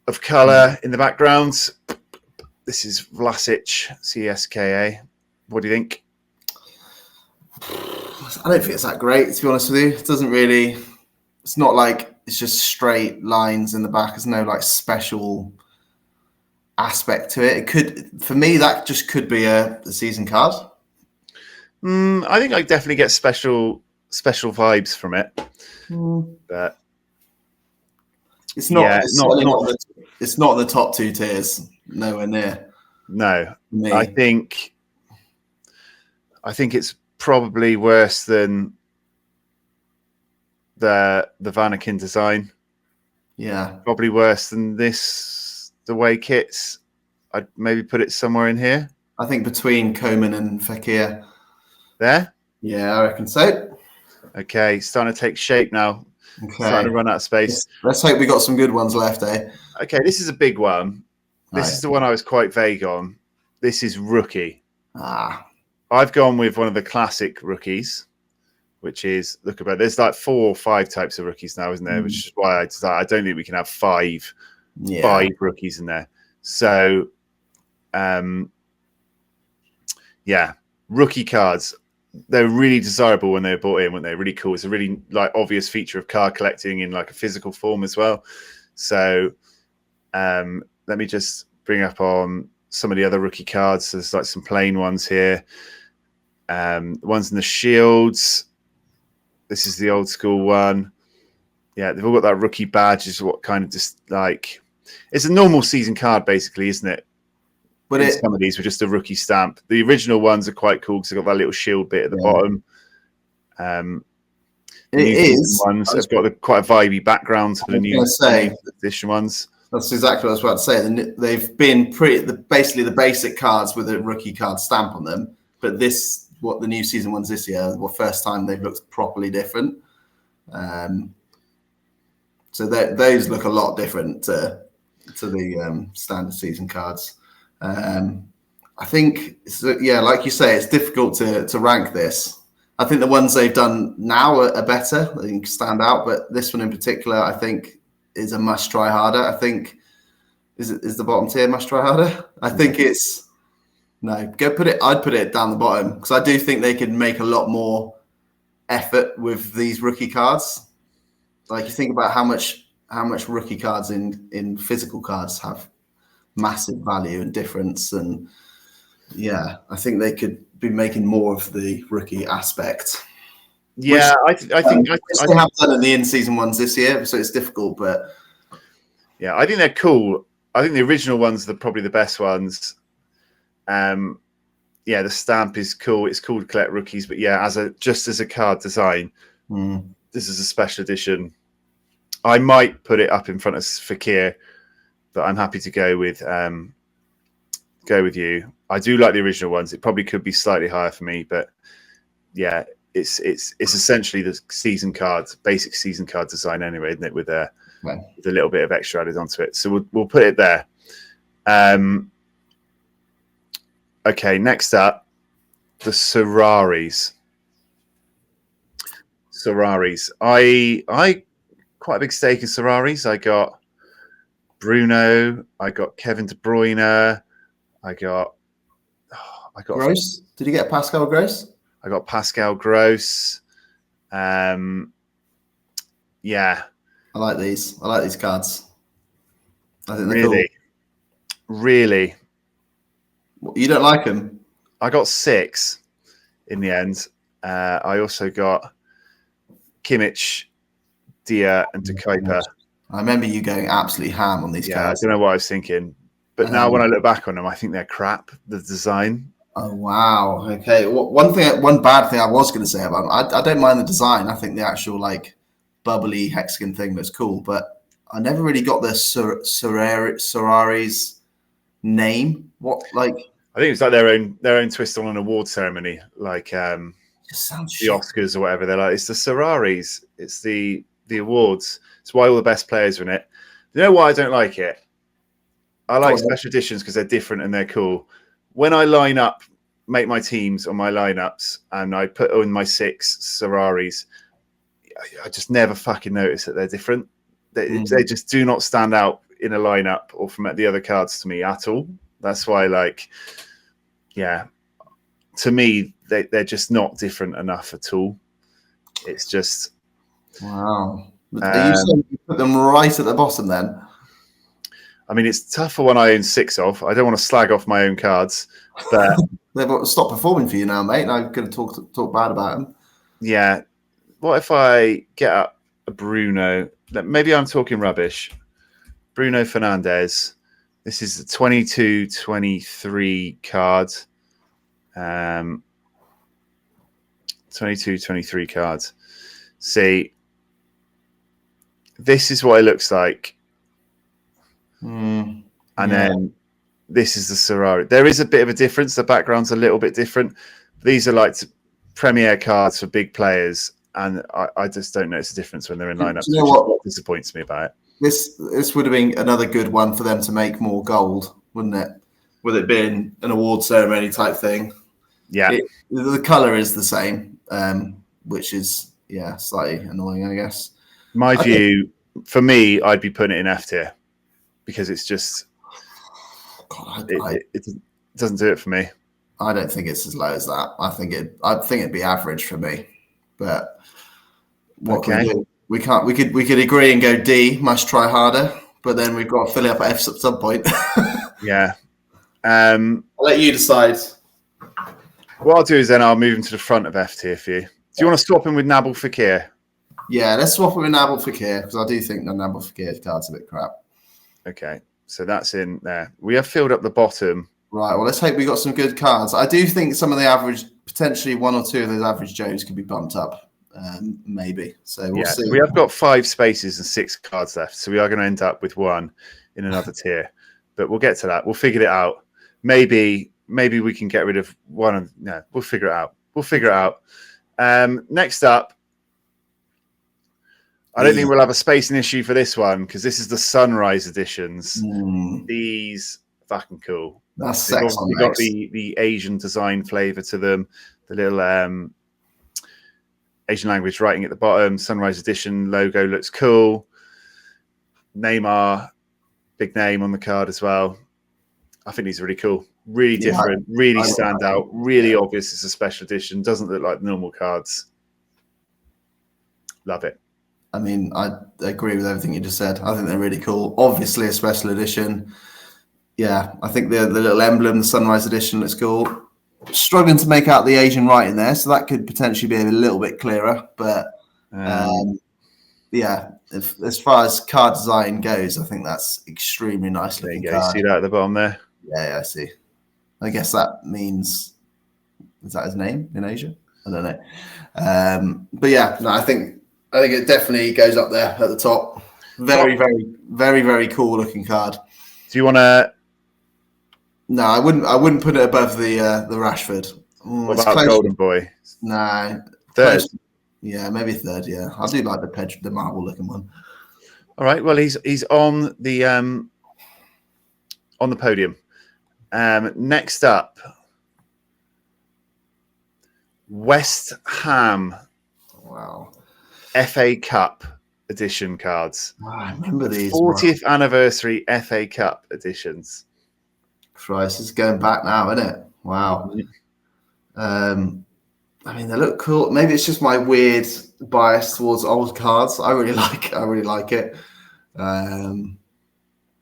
of color in the background. This is Vlasic, CSKA. What do you think? I don't think it's that great, to be honest with you. It doesn't really. It's not like it's just straight lines in the back. There's no like special aspect to it. It could, for me, that just could be a season card. I think I definitely get special vibes from it, but it's not. Yeah, it's not the top two tiers. Nowhere near. No, I think it's probably worse than the Vanakin design. Yeah, probably worse than this. The way kits, I'd maybe put it somewhere in here. I think between Koeman and Fekir. There? Yeah, I reckon so. Okay, starting to take shape now. Okay. Starting to run out of space. Let's hope we got some good ones left, eh? Okay, this is a big one. This is the one I was quite vague on. This is Rookie. I've gone with one of the classic rookies, which is, look about, there's like 4 or 5 types of rookies now, isn't there? Which is why I don't think we can have 5 rookies in there. So, yeah, rookie cards. They're really desirable when they were bought in, weren't they? Really cool. It's a really like obvious feature of card collecting in like a physical form as well. So let me just bring up on some of the other rookie cards. There's like some plain ones here. Ones in the shields. This is the old school one. Yeah, they've all got that rookie badge. Is what kind of just like it's a normal season card, basically, isn't it? But some of these were just a rookie stamp. The original ones are quite cool because they've got that little shield bit at the bottom. Ones have got quite a vibey background to the new edition ones. That's exactly what I was about to say. They've been basically the basic cards with a rookie card stamp on them. But what the new season ones this year, the first time they've looked properly different. So those look a lot different to the standard season cards. I think, like you say, it's difficult to rank this. I think the ones they've done now are better. They can stand out, but this one in particular, I think, is a must try harder. I think is the bottom tier must try harder. I think it's I'd put it down the bottom because I do think they could make a lot more effort with these rookie cards. Like you think about how much rookie cards in physical cards have massive value and difference, and I think they could be making more of the rookie aspect. Yeah, I think they have done in the in-season ones this year, so it's difficult. But yeah, I think they're cool. I think the original ones are probably the best ones. The stamp is cool. It's cool to collect rookies, but just as a card design, this is a special edition. I might put it up in front of Fakir, but I'm happy to go with you. I do like the original ones. It probably could be slightly higher for me, but yeah, it's essentially the season cards, basic season card design anyway, isn't it? With a little bit of extra added onto it. So we'll put it there. Okay, next up, the Sorares. I quite a big stake in Sorares. I got Bruno. I got Kevin De Bruyne. I got Gross. Did you get Pascal Gross? I got Pascal Gross. I like these. I like these cards. I think they're really, cool. Really. You don't like them? I got 6 in the end. I also got Kimmich, Dia, and De Kuiper. I remember you going absolutely ham on these cards. I don't know what I was thinking. But now when I look back on them, I think they're crap, the design. Oh, wow. Okay. One bad thing I was going to say about them, I don't mind the design. I think the actual like bubbly hexagon thing was cool, but I never really got the Sorares name. What, like? I think it's like their own twist on an award ceremony, like the Oscars or whatever. They're like, it's the Sorares. It's the awards. It's why all the best players are in it. You know why I don't like it? I like special editions because they're different and they're cool. When I make my teams on my lineups, and I put in my 6 Sorares, I just never fucking notice that they're different. They just do not stand out in a lineup or from the other cards to me at all. That's why, to me, they're just not different enough at all. It's just wow. Are you saying you put them right at the bottom then? I mean, it's tough for one I own 6 of. I don't want to slag off my own cards, but they've stopped performing for you now, mate. And I'm going to talk bad about them. Yeah. What if I get up a Bruno? Maybe I'm talking rubbish. Bruno Fernandes. This is the 22-23 card. 22-23 cards. See, this is what it looks like. And then this is the Sorare. There is a bit of a difference. The background's a little bit different. These are like premier cards for big players, and I just don't notice the difference when they're in lineups. You know what disappoints me about it? This would have been another good one for them to make more gold, wouldn't it? With it being an award ceremony type thing. Yeah. The color is the same, which is slightly annoying, I guess. My view, for me, I'd be putting it in F tier because it's just it doesn't do it for me. I don't think it's as low as that. I think it'd be average for me. But what can we do? We could agree and go D, must try harder, but then we've got to fill it up at F at some point. Yeah. I'll let you decide. What I'll do is then I'll move him to the front of F tier for you. Do you want to swap him with Nabil Fekir? Yeah, let's swap him with Nabil Fekir because I do think the Nabil Fekir card's a bit crap. Okay, so that's in there. We have filled up the bottom. Right, well, let's hope we got some good cards. I do think some of the average, potentially one or two of those average Joes could be bumped up, maybe. So we'll see. We have got 5 spaces and 6 cards left, so we are going to end up with 1 in another tier. But we'll get to that. We'll figure it out. Maybe we can get rid of one. No, we'll figure it out. Next up, I don't think we'll have a spacing issue for this one because this is the Sunrise editions. These fucking cool. That's sex on got the Asian design flavor to them. The little Asian language writing at the bottom. Sunrise edition logo looks cool. Neymar, big name on the card as well. I think these are really cool. Really different. Really stand out. Really obvious it's a special edition. Doesn't look like normal cards. Love it. I mean, I agree with everything you just said. I think they're really cool. Obviously, a special edition. Yeah, I think the little emblem, the Sunrise edition, looks cool. Struggling to make out the Asian writing there, so that could potentially be a little bit clearer. But yeah, as far as card design goes, I think that's extremely nice looking card. See that at the bottom there? Yeah, I see. I guess that means, is that his name in Asia? I don't know. But yeah, no, I think it definitely goes up there at the top. Very, very cool looking card. Do you want to? No, I wouldn't put it above the Rashford. What about Golden Boy? No, third. Close. Yeah, maybe third. Yeah, I do like the marble looking one. All right. Well, he's on the podium. Next up, West Ham. Wow. FA Cup edition cards. Wow, I remember these. 40th anniversary FA Cup editions. Christ, it's going back now, isn't it? Wow. I mean, they look cool. Maybe it's just my weird bias towards old cards. I really like it.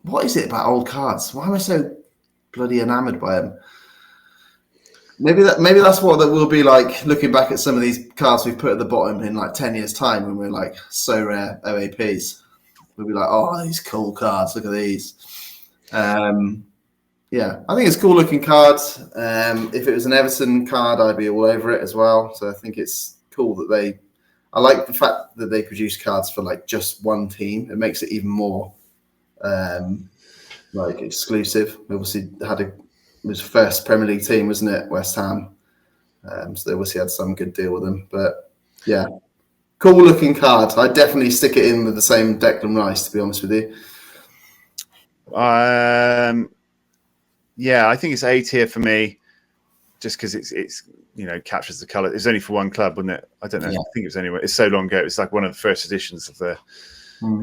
What is it about old cards? Why am I so bloody enamored by them? Maybe that's what that will be like looking back at some of these cards we've put at the bottom in like 10 years' time when we're like so rare OAPs. We'll be like, oh, these cool cards. Look at these. Yeah, I think it's a cool looking card. If it was an Everton card, I'd be all over it as well. So I think it's cool that I like the fact that they produce cards for like just one team. It makes it even more like exclusive. We obviously it was first Premier League team, wasn't it? West Ham. So they obviously had some good deal with them. But yeah, cool looking card. I'd definitely stick it in with the same Declan Rice, to be honest with you. Yeah, I think it's A tier for me, just because it's captures the colour. It's only for one club, wasn't it? I don't know. Yeah. I think it was anyway. It's so long ago. It's like one of the first editions of the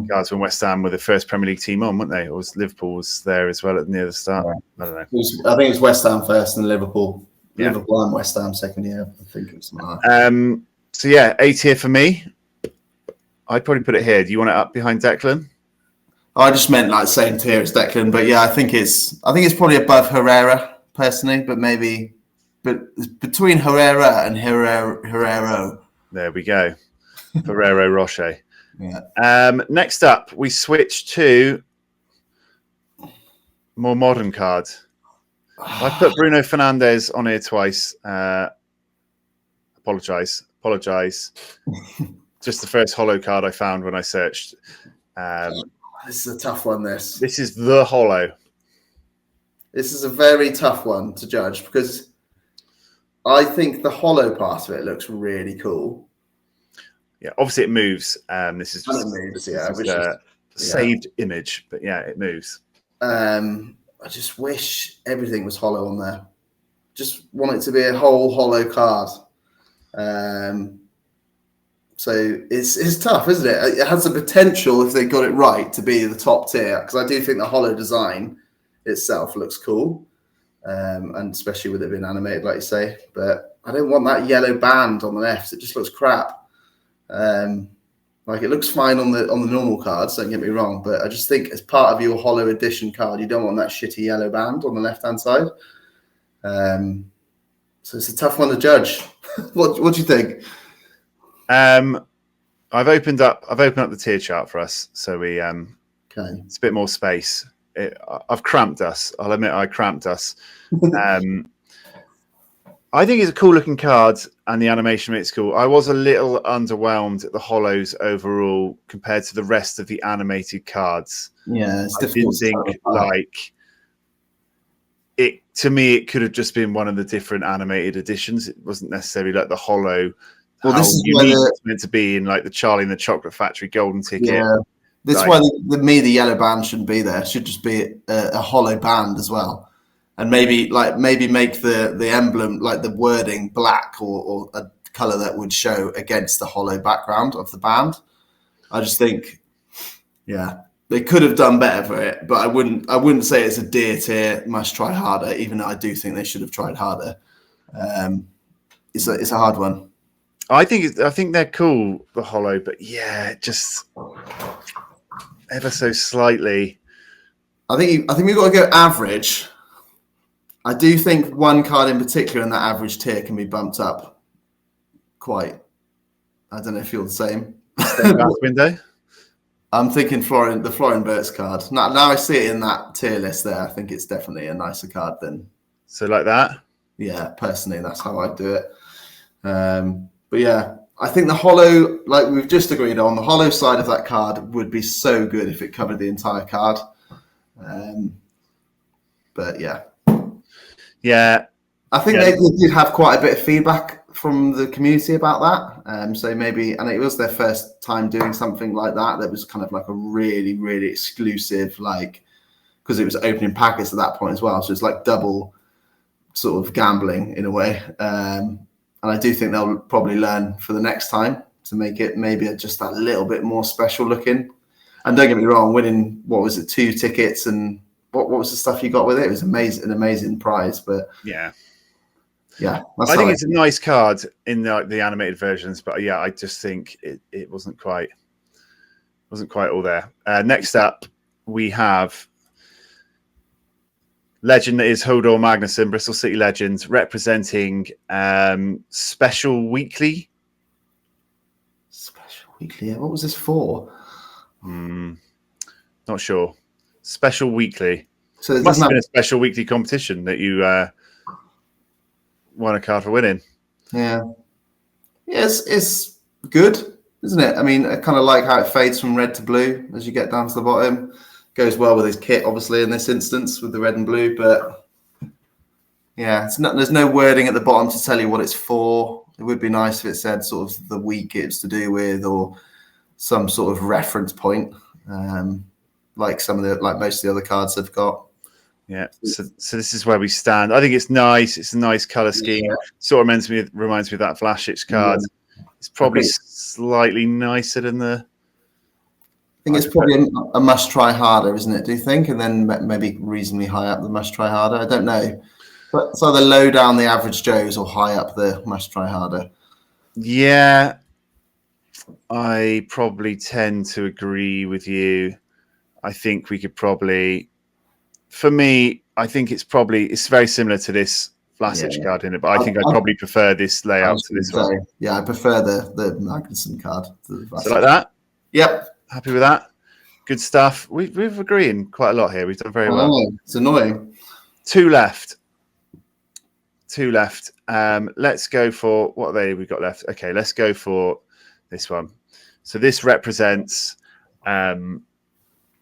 cards when West Ham were the first Premier League team on, weren't they? Or was Liverpool was there as well near the start? Yeah. I don't know. I think it was West Ham first and Liverpool. Yeah. Liverpool and West Ham second year. I think it was something like that. So yeah, A tier for me. I'd probably put it here. Do you want it up behind Declan? I just meant like same tier as Declan, but yeah, I think it's probably above Herrera personally, but between Herrera and Herrero. There we go, Ferrero Rocher. Yeah. Next up, we switch to more modern cards. I put Bruno Fernandes on here twice. Apologise. Just the first holo card I found when I searched. This is a tough one, this. This is the holo. This is a very tough one to judge because I think the holo part of it looks really cool. Yeah, obviously it moves. This is just saved image, but yeah, it moves. I just wish everything was holo on there. Just want it to be a whole holo card. So it's tough, isn't it? It has the potential, if they got it right, to be the top tier. Because I do think the holo design itself looks cool, and especially with it being animated, like you say. But I don't want that yellow band on the left. It just looks crap. Like it looks fine on the normal cards, don't get me wrong, but I just think as part of your holo edition card, you don't want that shitty yellow band on the left-hand side. So it's a tough one to judge. What do you think? I've opened up the tier chart for us, so we Okay. it's a bit more space. I've cramped us. I'll admit I cramped us. I think it's a cool looking card, and the animation makes it cool. I was a little underwhelmed at the holos overall compared to the rest of the animated cards. Yeah, it's I did think like it. To me, it could have just been one of the different animated editions. It wasn't necessarily like the holo. Well, how this is unique it's meant to be in like the Charlie and the Chocolate Factory golden ticket. Yeah, this Like, why the yellow band shouldn't be there. It should just be a holo band as well, and maybe make the emblem, like the wording, black or a color that would show against the holo background of the band. I just think, yeah, they could have done better for it, but I wouldn't say it's a D tier must try harder, even though I do think they should have tried harder. It's a hard one. I think they're cool, the holo, but yeah, just ever so slightly. I think we've got to go average. I do think one card in particular in that average tier can be bumped up quite. I don't know if you're the same. Last window. I'm thinking the Florian Wirtz card. Now I see it in that tier list there. I think it's definitely a nicer card than. So like that. Yeah, personally, that's how I do it. But yeah, I think the holo, like we've just agreed on, the holo side of that card would be so good if it covered the entire card. But yeah. Yeah. I think they did have quite a bit of feedback from the community about that. So maybe, and it was their first time doing something like that. That was kind of like a really, really exclusive, like, because it was opening packets at that point as well. So it's like double sort of gambling in a way. And I do think they'll probably learn for the next time to make it maybe just that little bit more special looking. And don't get me wrong, winning, what was it, 2 tickets and what was the stuff you got with it? It was an amazing prize. But yeah, I think it's a nice card in the animated versions. But yeah, I just think it wasn't quite all there. Next up, we have legend that is Hodor Magnuson, Bristol City Legends, representing Special Weekly. Special Weekly. What was this for? Not sure. Special Weekly. So it must have been a special weekly competition that you won a card for winning. Yeah. Yes, it's good, isn't it? I mean, I kind of like how it fades from red to blue as you get down to the bottom. Goes well with his kit, obviously, in this instance with the red and blue. But yeah, there's no wording at the bottom to tell you what it's for. It would be nice if it said sort of the week it's to do with, or some sort of reference point, like most of the other cards have got. Yeah, so this is where we stand. I think it's nice. It's a nice color scheme. Yeah. Sort of reminds me of that Flash Itch card. Yeah. It's probably slightly nicer than the. I think it's probably a must try harder, isn't it? Do you think? And then maybe reasonably high up the must try harder. I don't know. But it's either low down the average Joes or high up the must try harder. Yeah, I probably tend to agree with you. I think we could probably, for me, I think it's very similar to this Flash Itch card in it, but I think I'd probably prefer this layout to this one. Yeah, I prefer the Magnuson card. So like that? Yep. Happy with that? Good stuff. We've agreeing quite a lot here. We've done very well. It's annoying. 2 left. Let's go for what we've got left. Okay, let's go for this one. So this represents the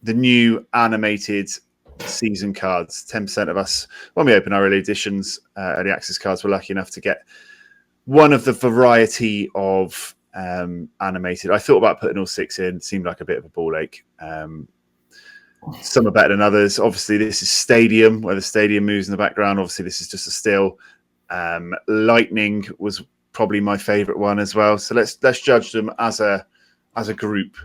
new animated season cards. 10% of us, when we open our early editions, early access cards, we're lucky enough to get one of the variety of animated. I thought about putting all 6 in. Seemed like a bit of a ball ache. Some are better than others. Obviously, this is Stadium, where the stadium moves in the background. Obviously, this is just a still. Lightning was probably my favorite one as well. So let's judge them as a group.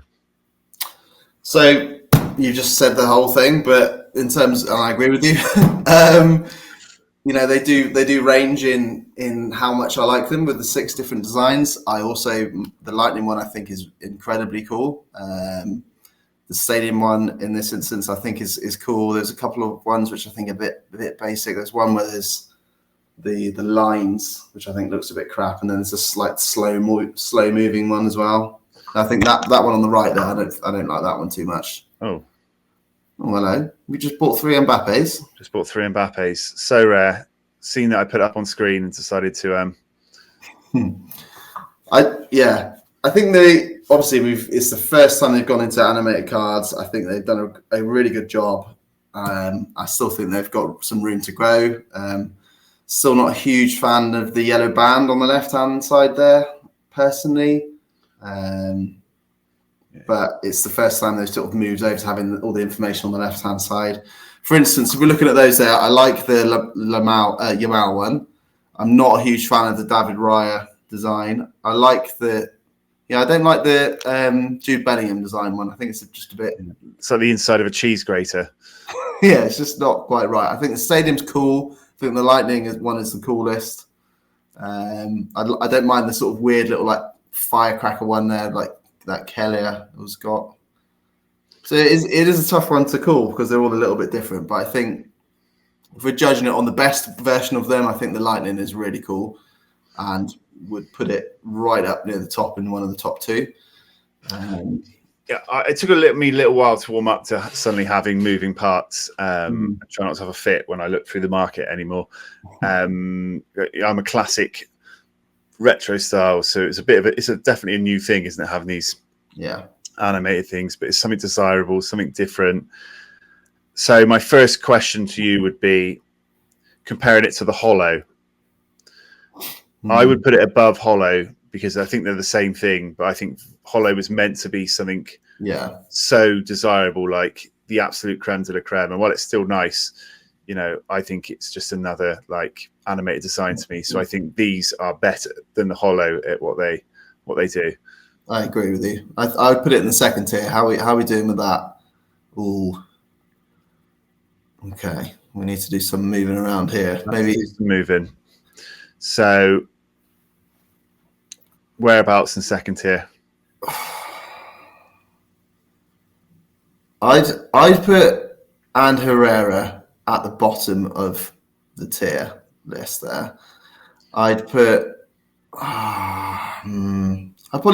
So you just said the whole thing, but in terms, and I agree with you. they do range in how much I like them with the 6 different designs. The Lightning one I think is incredibly cool. The Stadium one in this instance I think is cool. There's a couple of ones which I think are a bit basic. There's one where there's the lines, which I think looks a bit crap, and then there's a slight slow moving one as well. I think that one on the right there, I don't like that one too much. Oh, hello. We just bought 3 Mbappes. Just bought 3 Mbappes. So rare. Seeing that I put it up on screen and decided to. I think it's the first time they've gone into animated cards. I think they've done a really good job. I still think they've got some room to grow. Still not a huge fan of the yellow band on the left-hand side there, personally. But it's the first time they've sort of moved over to having all the information on the left-hand side. For instance, if we're looking at those there, I like the Yamal one. I'm not a huge fan of the David Raya design. I don't like the Jude Bellingham design one. I think it's just a bit... It's like the inside of a cheese grater. Yeah, it's just not quite right. I think the Stadium's cool. I think the Lightning one is the coolest. I don't mind the sort of weird little like firecracker one there, like that Keller has got. So it is a tough one to call because they're all a little bit different. But I think if we're judging it on the best version of them, I think the Lightning is really cool and would put it right up near the top in one of the top 2. It took me a little while to warm up to suddenly having moving parts. Try not to have a fit when I look through the market anymore. I'm a classic retro style, so it's definitely a new thing, isn't it? Having these animated things, but it's something desirable, something different. So my first question to you would be comparing it to the Hollow. I would put it above Hollow because I think they're the same thing, but I think Hollow was meant to be something so desirable, like the absolute creme de la creme. And while it's still nice, I think it's just another like animated design to me. So I think these are better than the Hollow at what they do. I agree with you. I would put it in the second tier. How are we doing with that? Ooh. Okay. We need to do some moving around here. Maybe some moving. So whereabouts in second tier? I'd put and Herrera at the bottom of the tier list there. I'd probably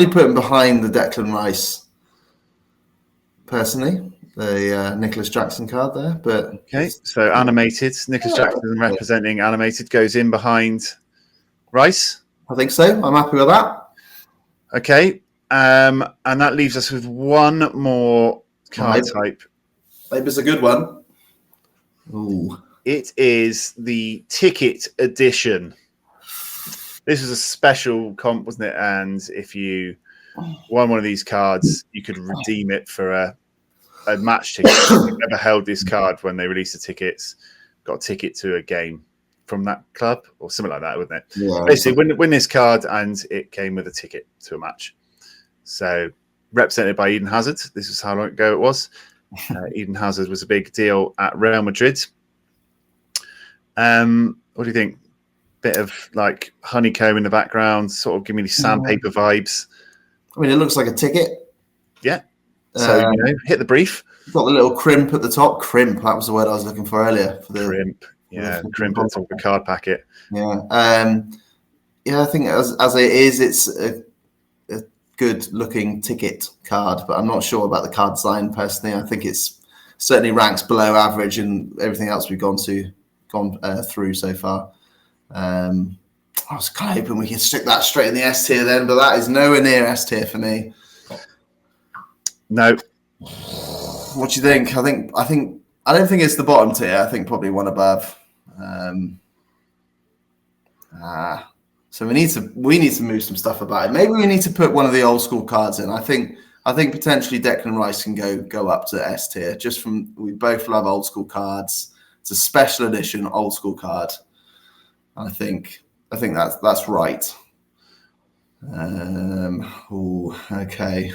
put him behind the Declan Rice, personally, the Nicholas Jackson card there. But okay, so animated, Nicholas Jackson representing animated goes in behind Rice. I think so. I'm happy with that. Okay, and that leaves us with one more card type. Maybe it's a good one. Ooh. It is the ticket edition. This was a special comp, wasn't it? And if you won one of these cards, you could redeem it for a match ticket. I've never held this card when they released the tickets. Got a ticket to a game from that club or something like that, wouldn't it? Yeah, basically, win this card, and it came with a ticket to a match. So represented by Eden Hazard. This is how long ago it was. Eden Hazard was a big deal at Real Madrid. What do you think? Bit of like honeycomb in the background, sort of give me these sandpaper vibes. I mean, it looks like a ticket. Yeah. So, hit the brief. Got the little crimp at the top. Crimp, that was the word I was looking for earlier. For the crimp. Yeah, crimp on top of the card packet. Yeah. I think as it is, it's a good looking ticket card, but I'm not sure about the card design personally. I think it's certainly ranks below average in everything else we've gone through so far. I was kind of hoping we could stick that straight in the S tier then, but that is nowhere near S tier for me. No. What do you think? I don't think it's the bottom tier. I think probably one above. So we need to move some stuff about it. Maybe we need to put one of the old school cards in. I think potentially Declan Rice can go up to S tier. Just from we both love old school cards. It's a special edition old school card. I think that's right. Okay.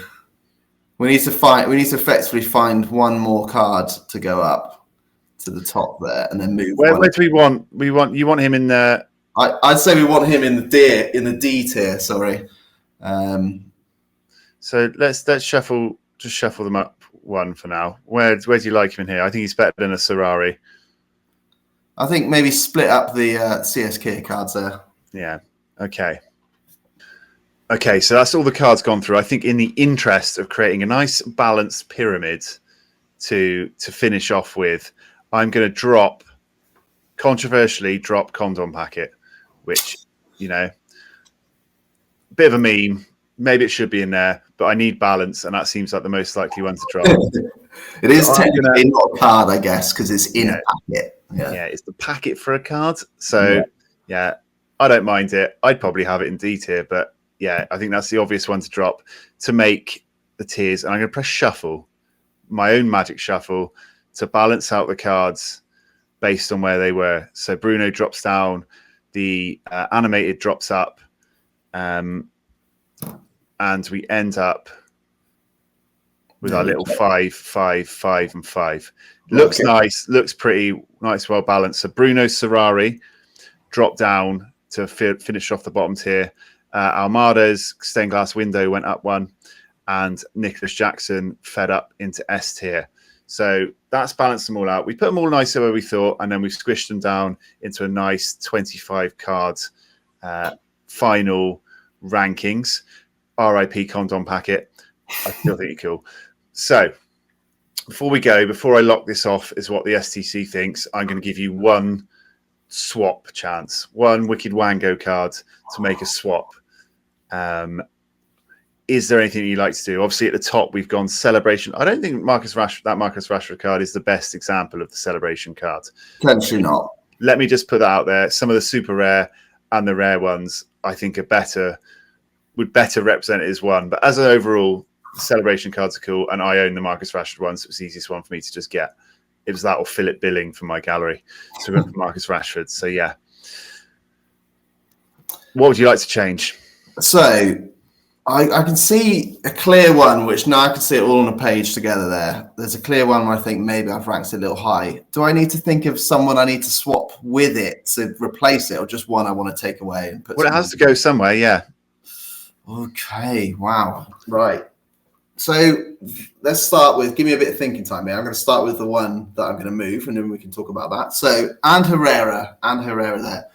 We need to effectively find one more card to go up to the top there, and then move. Where do we want? You want him in there? I'd say we want him in the D tier. Sorry. So let's shuffle them up one for now. Where do you like him in here? I think he's better than a Sorare. I think maybe split up the CSK cards there. Yeah. Okay. Okay, so that's all the cards gone through. I think in the interest of creating a nice balanced pyramid to finish off with, I'm going to controversially drop Condom Packet, which, a bit of a meme. Maybe it should be in there, but I need balance, and that seems like the most likely one to drop. It is technically not a card, I guess, because it's in a packet. Yeah, it's the packet for a card. So, yeah, I don't mind it. I'd probably have it in D tier, but yeah, I think that's the obvious one to drop to make the tiers. And I'm going to press shuffle, my own magic shuffle, to balance out the cards based on where they were. So Bruno drops down, the animated drops up, and we end up with our little 5, 5, 5, and 5. Looks nice, looks pretty nice, well balanced. So Bruno Sorare dropped down to finish off the bottom tier. Almada's stained glass window went up one, and Nicholas Jackson fed up into S tier. So that's balanced them all out. We put them all nicer where we thought, and then we squished them down into a nice 25 card final rankings. RIP Condom Packet. I still think you're cool. So before I lock this off, is what the STC thinks. I'm going to give you one swap chance, one Wicked Wango card to make a swap. Is there anything you'd like to do? Obviously, at the top, we've gone Celebration. I don't think Marcus Rashford card is the best example of the Celebration card. Potentially not. Let me just put that out there. Some of the super rare and the rare ones, I think, would better represent it as one. But as an overall, the Celebration cards are cool, and I own the Marcus Rashford one, so it was the easiest one for me to just get. It was that or Philip Billing from my gallery. So we went for Marcus Rashford. So, yeah. What would you like to change? So I can see a clear one, which now I can see it all on a page together there. There's a clear one where I think maybe I've ranked it a little high. Do I need to think of someone I need to swap with it to replace it, or just one I want to take away and put? Well, it has to go somewhere, yeah. Okay, wow. Right. So let's start with, give me a bit of thinking time here. I'm going to start with the one that I'm going to move, and then we can talk about that. So, and Herrera there,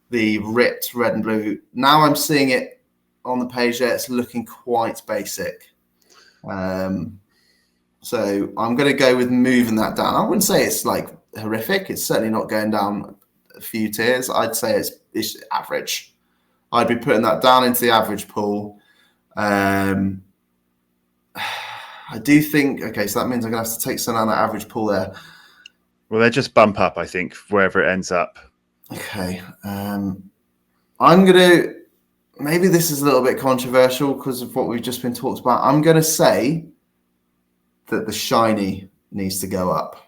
the ripped red and blue. Now I'm seeing it on the page there. It's looking quite basic. So I'm going to go with moving that down. I wouldn't say it's like horrific. It's certainly not going down a few tiers. I'd say it's average. I'd be putting that down into the average pool. I do think, okay, so that means I'm going to have to take some out of that average pool there. Well, they just bump up, I think, wherever it ends up. Okay. I'm going to, maybe this is a little bit controversial because of what we've just been talked about. I'm going to say that the shiny needs to go up.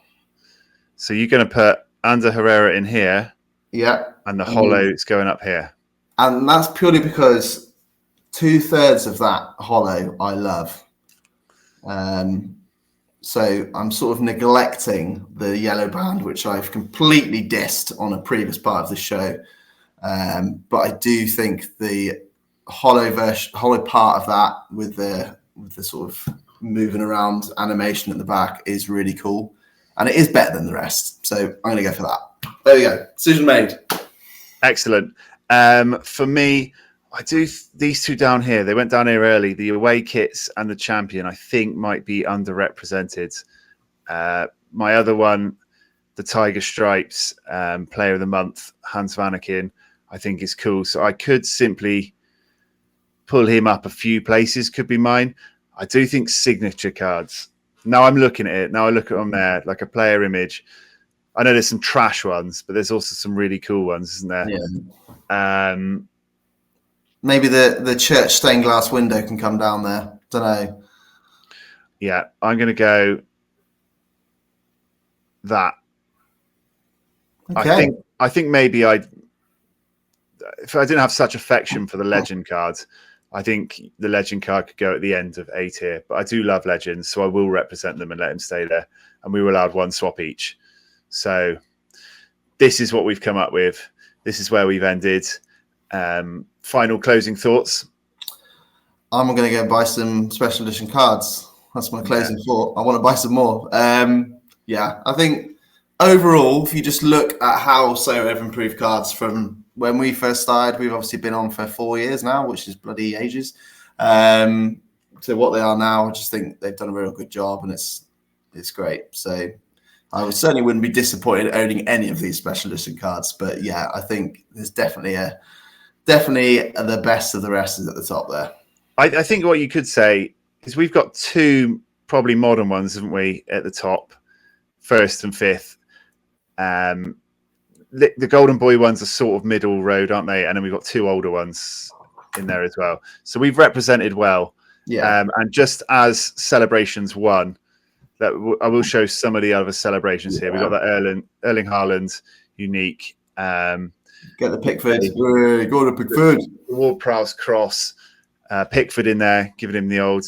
So you're going to put Ander Herrera in here. Yeah. And the hollow is going up here. And that's purely because 2/3 of that hollow I love. So I'm sort of neglecting the yellow band, which I've completely dissed on a previous part of the show. But I do think the hollow part of that with the sort of moving around animation at the back is really cool. And it is better than the rest. So I'm going to go for that. There we go. Decision made. Excellent. For me, I do these two down here. They went down here early. The away kits and the champion, I think, might be underrepresented. My other one, the Tiger Stripes, Player of the Month, Hans Vanaken, I think is cool. So I could simply pull him up a few places. Could be mine. I do think signature cards. Now I'm looking at it. Now I look at them there, like a player image. I know there's some trash ones, but there's also some really cool ones, isn't there? Yeah. Maybe the church stained glass window can come down there. Don't know. Yeah, I'm going to go that. Okay. I think maybe if I didn't have such affection for the legend cards, I think the legend card could go at the end of A tier. But I do love legends, so I will represent them and let him stay there. And we will add one swap each. So this is what we've come up with. This is where we've ended. Final closing thoughts. I'm going to go buy some special edition cards. That's my closing thought. I want to buy some more. I think overall, if you just look at how Sorare have improved cards from when we first started, we've obviously been on for 4 years now, which is bloody ages. So what they are now, I just think they've done a real good job, and it's great. So I certainly wouldn't be disappointed owning any of these special edition cards. But yeah, I think there's definitely the best of the rest is at the top there. I think what you could say is we've got two probably modern ones, haven't we, at the top, first and fifth. The Golden Boy ones are sort of middle road, aren't they? And then we've got two older ones in there as well. So we've represented well. Yeah. And just as Celebrations won, I will show some of the other celebrations here. We've got the Erling Haaland unique. Get the Pickford. Go to Pickford. Ward-Prowse cross. Pickford in there, giving him the old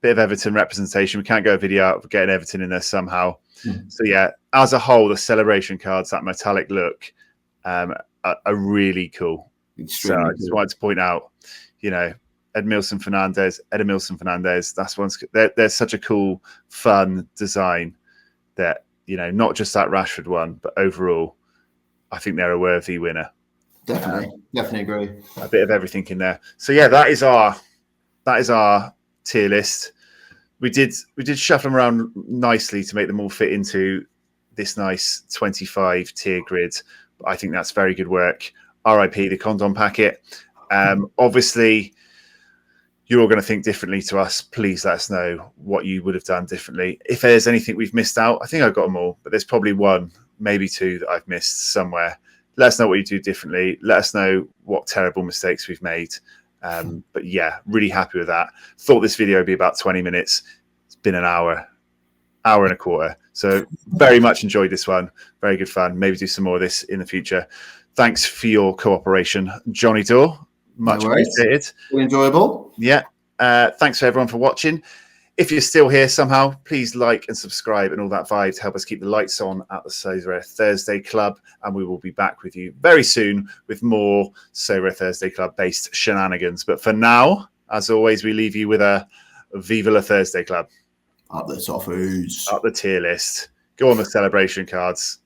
bit of Everton representation. We can't go a video out of getting Everton in there somehow. So yeah, as a whole, the celebration cards, that metallic look, are really cool. Extremely so I just wanted to point out, Edmilson Fernandez. That's one's. They're such a cool, fun design that not just that Rashford one, but overall, I think they're a worthy winner. Definitely agree. A bit of everything in there. So yeah, that is our tier list. We did shuffle them around nicely to make them all fit into this nice 25 tier grid. I think that's very good work. RIP the condom packet. Obviously, you're all going to think differently to us. Please let us know what you would have done differently. If there's anything we've missed out, I think I've got them all, but there's probably one, maybe two that I've missed somewhere. Let us know what you do differently. Let us know what terrible mistakes we've made. But yeah, really happy with that. Thought this video would be about 20 minutes. It's been an hour and a quarter. So very much enjoyed this one. Very good fun. Maybe do some more of this in the future. Thanks for your cooperation, Johnny Dorr. Much appreciated. Really enjoyable. Yeah. Thanks for everyone for watching. If you're still here somehow, please like and subscribe and all that vibe to help us keep the lights on at the Sorare Thursday Club. And we will be back with you very soon with more Sorare Thursday Club based shenanigans. But for now, as always, we leave you with a Viva la Thursday Club. Up the top foods. Up the tier list. Go on the celebration cards.